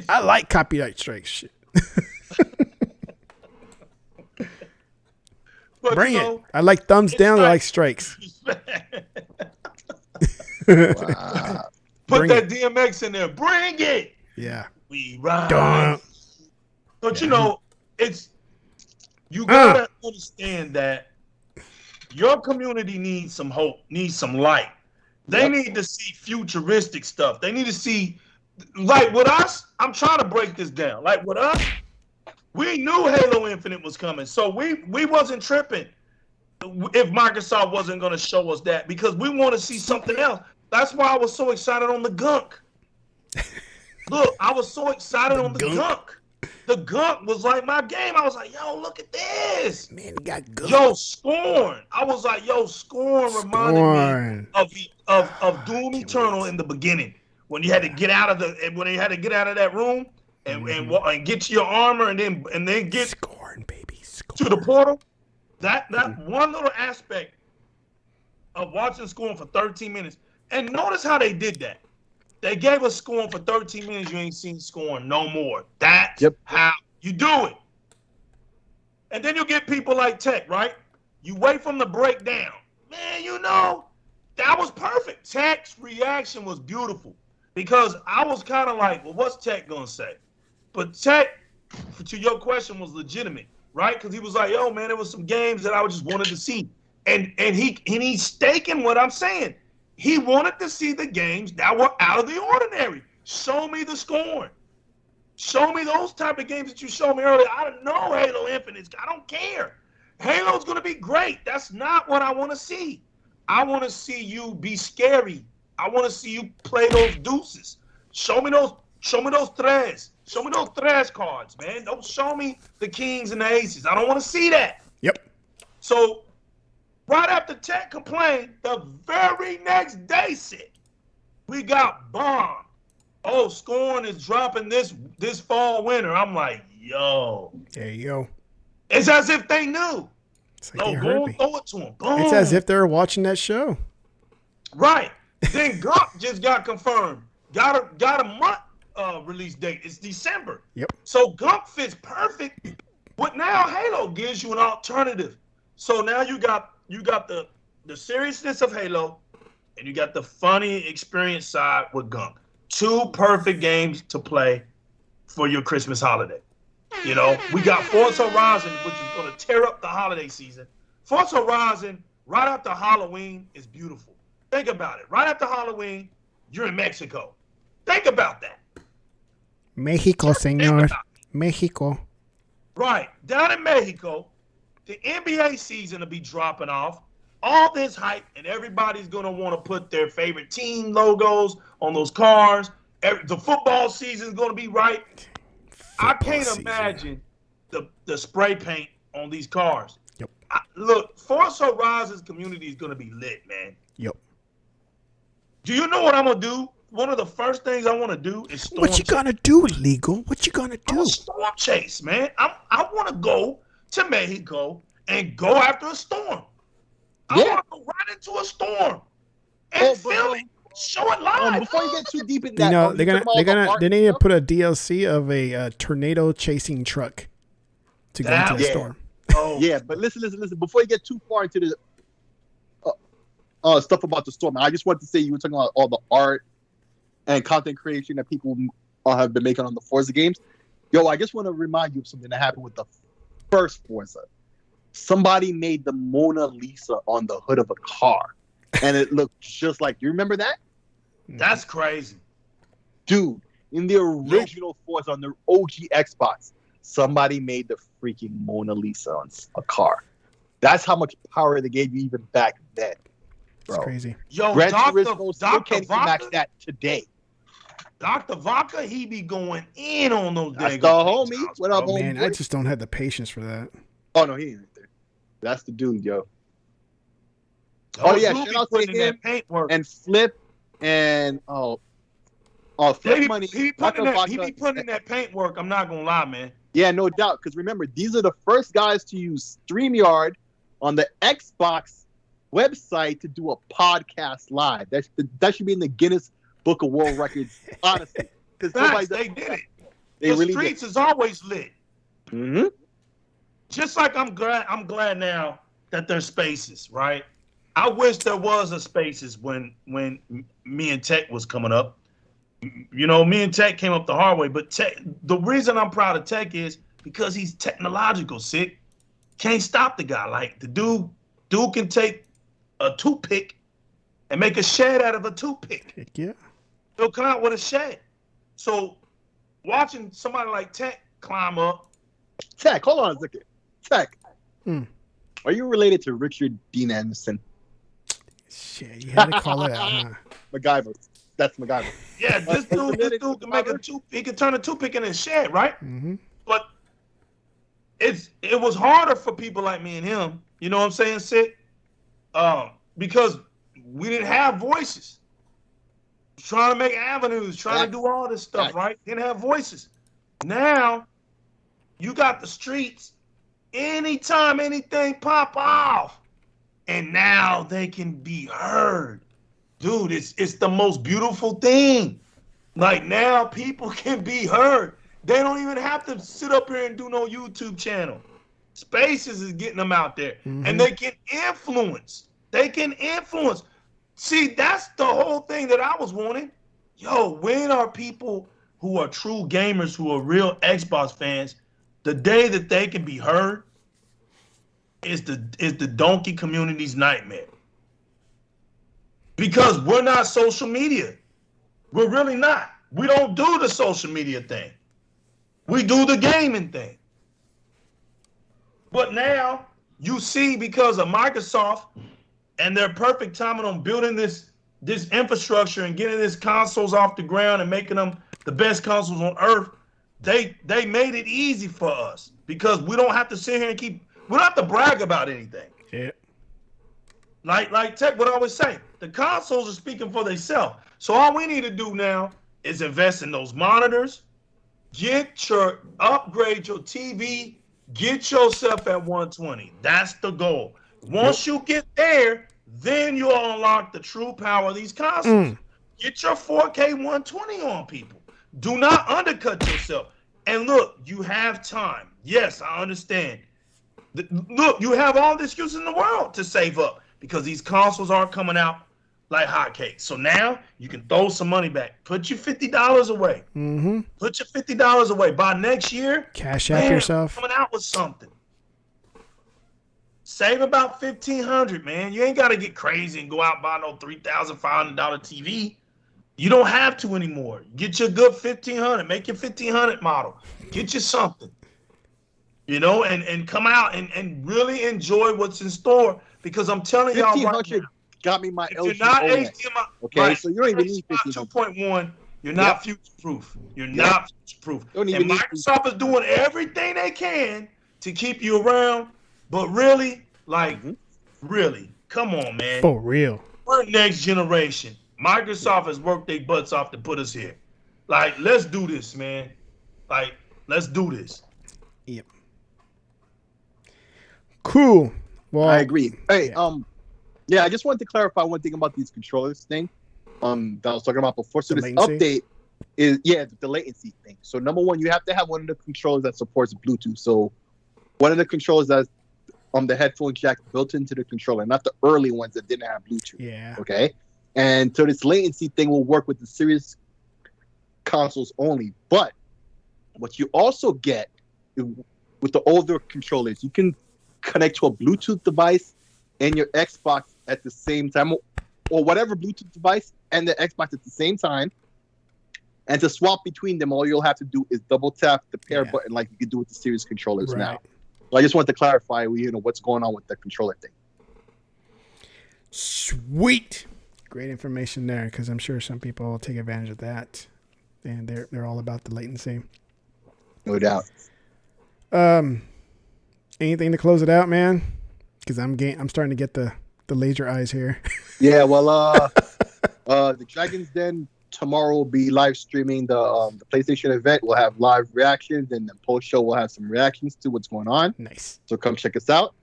I like copyright strikes. Shit. Bring it. I like thumbs down. I like strikes. Wow. Put that DMX in there. Bring it. Yeah. We ride. But you know, you gotta understand that your community needs some hope, needs some light. They need to see futuristic stuff. They need to see, like with us, I'm trying to break this down. Like with us, we knew Halo Infinite was coming. So we wasn't tripping if Microsoft wasn't going to show us that, because we want to see something else. That's why I was so excited on the gunk. Look, I was so excited on the gunk. The gunk was like my game. I was like, yo, look at this. Man, it got good. Yo, Scorn. I was like, yo, Scorn reminded me of Doom Eternal in the beginning, when you had to get out of that room and get to your armor and then get Scorn, baby. Scorn. To the portal. That one little aspect of watching Scorn for 13 minutes. And notice how they did that. They gave us Scorn for 13 minutes. You ain't seen Scorn no more. That's how you do it. And then you get people like Tech, right? You wait for them to break down. Man, you know, that was perfect. Tech's reaction was beautiful, because I was kind of like, well, what's Tech going to say? But Tech, to your question, was legitimate, right? Because he was like, yo, man, there was some games that I just wanted to see. And he's staking what I'm saying. He wanted to see the games that were out of the ordinary. Show me the Scorn. Show me those type of games that you showed me earlier. I don't know Halo Infinite. I don't care. Halo's going to be great. That's not what I want to see. I want to see you be scary. I want to see you play those deuces. Show me those tres. Show me those tres cards, man. Don't show me the kings and the aces. I don't want to see that. Yep. So right after Tech complained, the very next day said, we got bombed. Oh, Scorn is dropping this fall winter. I'm like, yo. There you go. It's as if they knew. It's like go and throw it to him. Boom. It's as if they're watching that show. Right. Then Gunk just got confirmed. Got a month release date. It's December. Yep. So Gunk fits perfect. But now Halo gives you an alternative. So now you got the seriousness of Halo, and you got the funny experience side with Gunk. 2 perfect games to play for your Christmas holiday. You know, we got Forza Horizon, which is going to tear up the holiday season. Forza Horizon, right after Halloween, is beautiful. Think about it. Right after Halloween, you're in Mexico. Think about that. Mexico, señor. Mexico. Right. Down in Mexico, the NBA season will be dropping off. All this hype, and everybody's going to want to put their favorite team logos on those cars. The football season is going to be right. I can't imagine the spray paint on these cars. Yep. Look, Forza Horizon's community is going to be lit, man. Yep. Do you know what I'm going to do? One of the first things I want to do is storm What you gonna do, Legal? What you gonna do? Storm chase, man. I want to go to Mexico and go after a storm. I want to go right into a storm and film it, show it live. Before you get too deep in that, You know, they need to put a DLC of a tornado chasing truck to go into the storm. Oh. Yeah, but listen. Before you get too far into the stuff about the storm, I just wanted to say you were talking about all the art and content creation that people have been making on the Forza games. Yo, I just want to remind you of something that happened with the first Forza. Somebody made the Mona Lisa on the hood of a car, and it looked just like. You remember that? That's crazy, dude. In the original Forza on the OG Xbox, somebody made the freaking Mona Lisa on a car. That's how much power they gave you even back then, bro. It's crazy. Yo, Gran Turismo still can't even match that today. Dr. Vaca, he be going in on those That's daggone the homie. What up, Oh, man, homie? I just don't have the patience for that. Oh no, he ain't right there. That's the dude, yo. Oh yeah, shout shout out to him and Flip and Flip Money. He be putting in that paint work. I'm not gonna lie, man. Yeah, no doubt. Because remember, these are the first guys to use StreamYard on the Xbox website to do a podcast live. That should be in the Guinness Book of World Records, honestly. Because they did it. They the really streets did. is always lit. Mm-hmm. Just like I'm glad now that there's spaces, right? I wish there was a spaces when me and Tech was coming up. You know, me and Tech came up the hard way, but Tech, the reason I'm proud of Tech is because he's technological, sick. Can't stop the guy. Like the dude can take a toothpick and make a shed out of a toothpick. Heck yeah. He'll come out with a shed. So watching somebody like Tech climb up. Tech, hold on a second. Tech. Are you related to Richard Dean Anderson? Shit, you had to call it out, huh? MacGyver. That's MacGyver. Yeah, this dude can make he can turn a toothpick in his shed, right? Mm-hmm. But it was harder for people like me and him. You know what I'm saying, Sid? Because we didn't have voices. Trying to make avenues, trying to do all this stuff, right? Didn't have voices. Now, you got the streets. Anytime anything pop off, and now they can be heard. Dude, it's the most beautiful thing. Like now people can be heard. They don't even have to sit up here and do no YouTube channel. Spaces is getting them out there. Mm-hmm. And they can influence. See, that's the whole thing that I was wanting. Yo, when are people who are true gamers, who are real Xbox fans, the day that they can be heard is the donkey community's nightmare. Because we're not social media. We're really not. We don't do the social media thing. We do the gaming thing. But now you see, because of Microsoft and their perfect timing on building this infrastructure and getting these consoles off the ground and making them the best consoles on earth, they made it easy for us because we don't have to sit here and we don't have to brag about anything. Yeah. Like Tech would always say, the consoles are speaking for themselves. So all we need to do now is invest in those monitors, upgrade your TV Get yourself at 120. That's the goal. Once you get there, then you'll unlock the true power of these consoles. Get your 4K 120 on, people. Do not undercut yourself. And look, you have time. Yes, I understand. Look, you have all the excuses in the world to save up because these consoles aren't coming out like hotcakes. So now you can throw some money back. Put your $50 away. Put your $50 away. By next year, cash out yourself. Coming out with something. Save about $1,500, man. You ain't got to get crazy and go out and buy no $3,500 TV. You don't have to anymore. Get your good $1,500. Make your $1,500 model. Get you something. You know, and come out and really enjoy what's in store because I'm telling y'all right now, got me my if LG you're not OLED. HDMI, Okay, right, so you don't even need 2.1. You're not future-proof. You're not future-proof. Don't And even Microsoft is doing everything they can to keep you around, but really, really, come on, man. For real. We're next generation. Microsoft has worked their butts off to put us here. Like, let's do this, man. Like, let's do this. Yep. Cool. Well, I agree. Hey, I just wanted to clarify one thing about these controllers thing. That I was talking about before. So this update is the latency thing. So number one, you have to have one of the controllers that supports Bluetooth. So one of the controllers that's the headphone jack built into the controller, not the early ones that didn't have Bluetooth. Yeah. Okay. And so this latency thing will work with the series consoles only. But what you also get with the older controllers, you can connect to a Bluetooth device and your Xbox at the same time, or whatever Bluetooth device and the Xbox at the same time. And to swap between them, all you'll have to do is double tap the pair button like you can do with the series controllers now. So I just want to clarify, what's going on with the controller thing. Sweet. Great information there, because I'm sure some people will take advantage of that, and they're all about the latency. No doubt. Anything to close it out, man? Because I'm starting to get the laser eyes here. Yeah, well, the Dragon's Den tomorrow will be live streaming the PlayStation event. We'll have live reactions, and then post show we'll have some reactions to what's going on. Nice. So come check us out.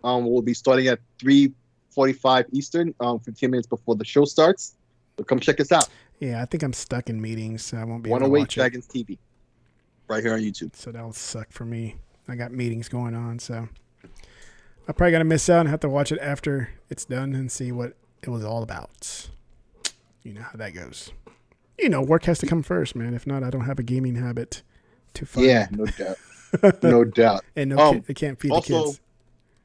We'll be starting at 3:45 Eastern, 15 minutes before the show starts. So come check us out. Yeah, I think I'm stuck in meetings, so I won't be able to 108 watch Dragons TV, right here on YouTube. So that'll suck for me. I got meetings going on, so I'm probably gonna miss out and have to watch it after it's done and see what it was all about. You know how that goes. Work has to come first, man. If not, I don't have a gaming habit to find. Yeah, no doubt. No doubt. And I can't feed the kids.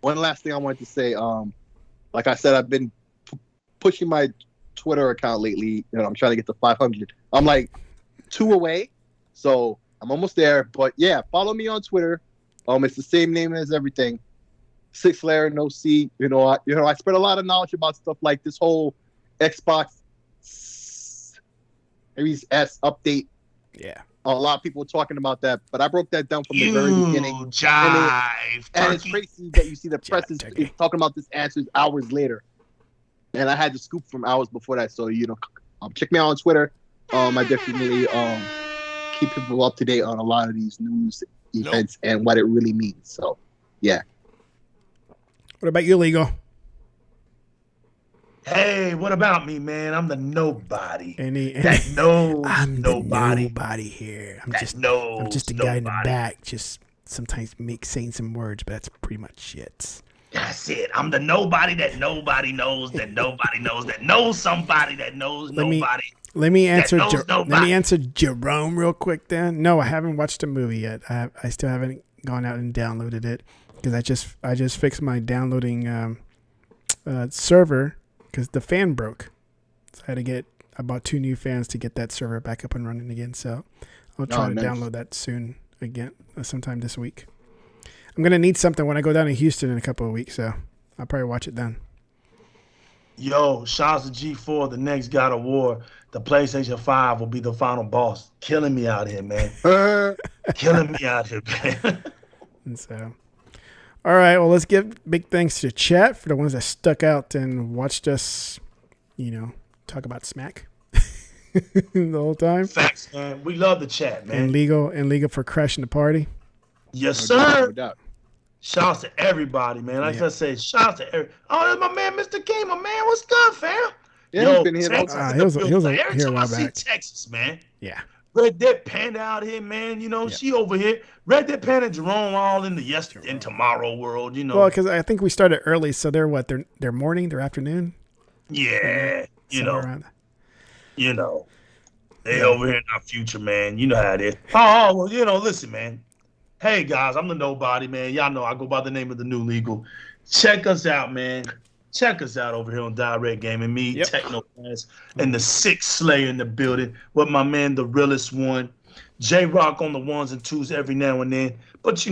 One last thing I wanted to say. Like I said, I've been pushing my Twitter account lately. I'm trying to get to 500. I'm like 2 away, so I'm almost there. But yeah, follow me on Twitter. It's the same name as everything. 6layer, no C. I spread a lot of knowledge about stuff like this whole Xbox Series S update. Yeah. A lot of people were talking about that, but I broke that down from the very beginning. And it's crazy that you see the press is talking about this answers hours later. And I had the scoop from hours before that. So, check me out on Twitter. I definitely keep people up to date on a lot of these news events and what it really means. So, yeah. What about you, Legal? Hey, what about me, man? I'm the nobody. I'm nobody. The nobody here. I'm just a guy in the back, just sometimes saying some words, but that's pretty much it. That's it. I'm the nobody that nobody knows that nobody knows that knows somebody that knows nobody. Let me answer Jerome real quick then. No, I haven't watched the movie yet. I still haven't gone out and downloaded it because I just fixed my downloading server because the fan broke. So I bought 2 new fans to get that server back up and running again. So I'll try to download that soon again, sometime this week. I'm going to need something when I go down to Houston in a couple of weeks, so I'll probably watch it then. Yo, shouts to G4, the next God of War. The PlayStation 5 will be the final boss. Killing me out here, man. Killing me out here, man. And so, all right, well, let's give big thanks to chat for the ones that stuck out and watched us, talk about smack the whole time. Facts, man. We love the chat, man. And legal for crashing the party. Yes, No doubt, sir. no doubt. Shouts to everybody, man. Like I say, shouts to every. Oh, that's my man, Mr. King, my man. What's good, fam? Yeah, he's Yo, been here the whole Texas time. in the He was building. Like, every here a time I while see back. Texas, man. Yeah. Red Dead Panda out here, man. You know, Yeah. she over here. Red Dead Panda, Jerome, all in the in tomorrow world. You know. Well, because I think we started early, so they're what? They're morning, they're afternoon. Yeah, Somewhere around. They Yeah. over here in our future, man. You know how it is. Oh, well, listen, man. Hey, guys, I'm the nobody, man. Y'all know I go by the name of the New Legal. Check us out, man. Check us out over here on Direct Gaming. Me, Yep. TeknoBlast, and the Six Slayer in the building with my man, the realest one. J-Rock on the ones and twos every now and then. But,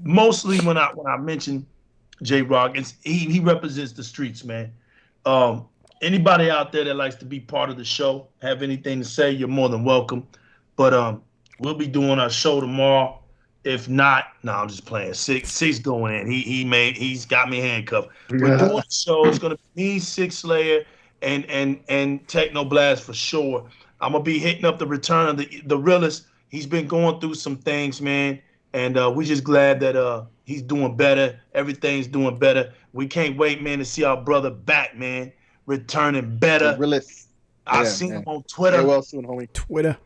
mostly when I mention J-Rock, he represents the streets, man. Anybody out there that likes to be part of the show, have anything to say, you're more than welcome. But we'll be doing our show tomorrow. If not, no, I'm just playing. Six going in. He's got me handcuffed. We're doing the show. It's gonna be me, Six Slayer, and TeknoBlast for sure. I'm gonna be hitting up the return of the realest. He's been going through some things, man, and we're just glad that he's doing better. Everything's doing better. We can't wait, man, to see our brother back, man, returning better. The realest. I Yeah, seen man. him on Twitter. Get well soon, homie. Twitter.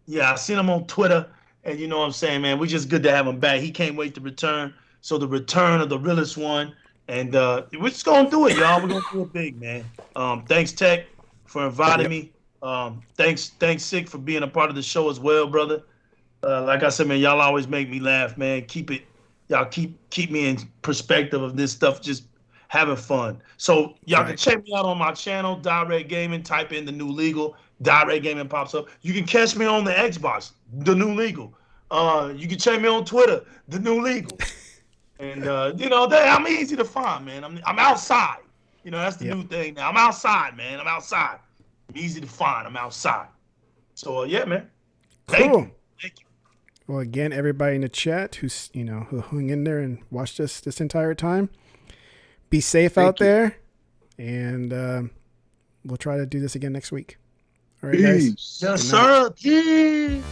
Yeah, I seen him on Twitter, and you know what I'm saying, man. We're just good to have him back. He can't wait to return. So the return of the realest one, and we're just gonna do it, y'all. We're gonna do it big, man. Thanks, Tech, for inviting me. Thanks, Sick, for being a part of the show as well, brother. Like I said, man, y'all always make me laugh, man. Y'all keep me in perspective of this stuff. Just having fun. So y'all can check me out on my channel, Direct Gaming. Type in the New Legal. Direct Gaming pops up. You can catch me on the Xbox, the New Legal. You can check me on Twitter, the New Legal. And I'm easy to find, man. I'm outside. That's the new thing now. I'm outside, man. I'm outside. I'm easy to find. I'm outside. So yeah, man. Thank you. Well, again, everybody in the chat who hung in there and watched us this entire time, be safe out there, and we'll try to do this again next week. All right, guys. Yes, sir. Peace.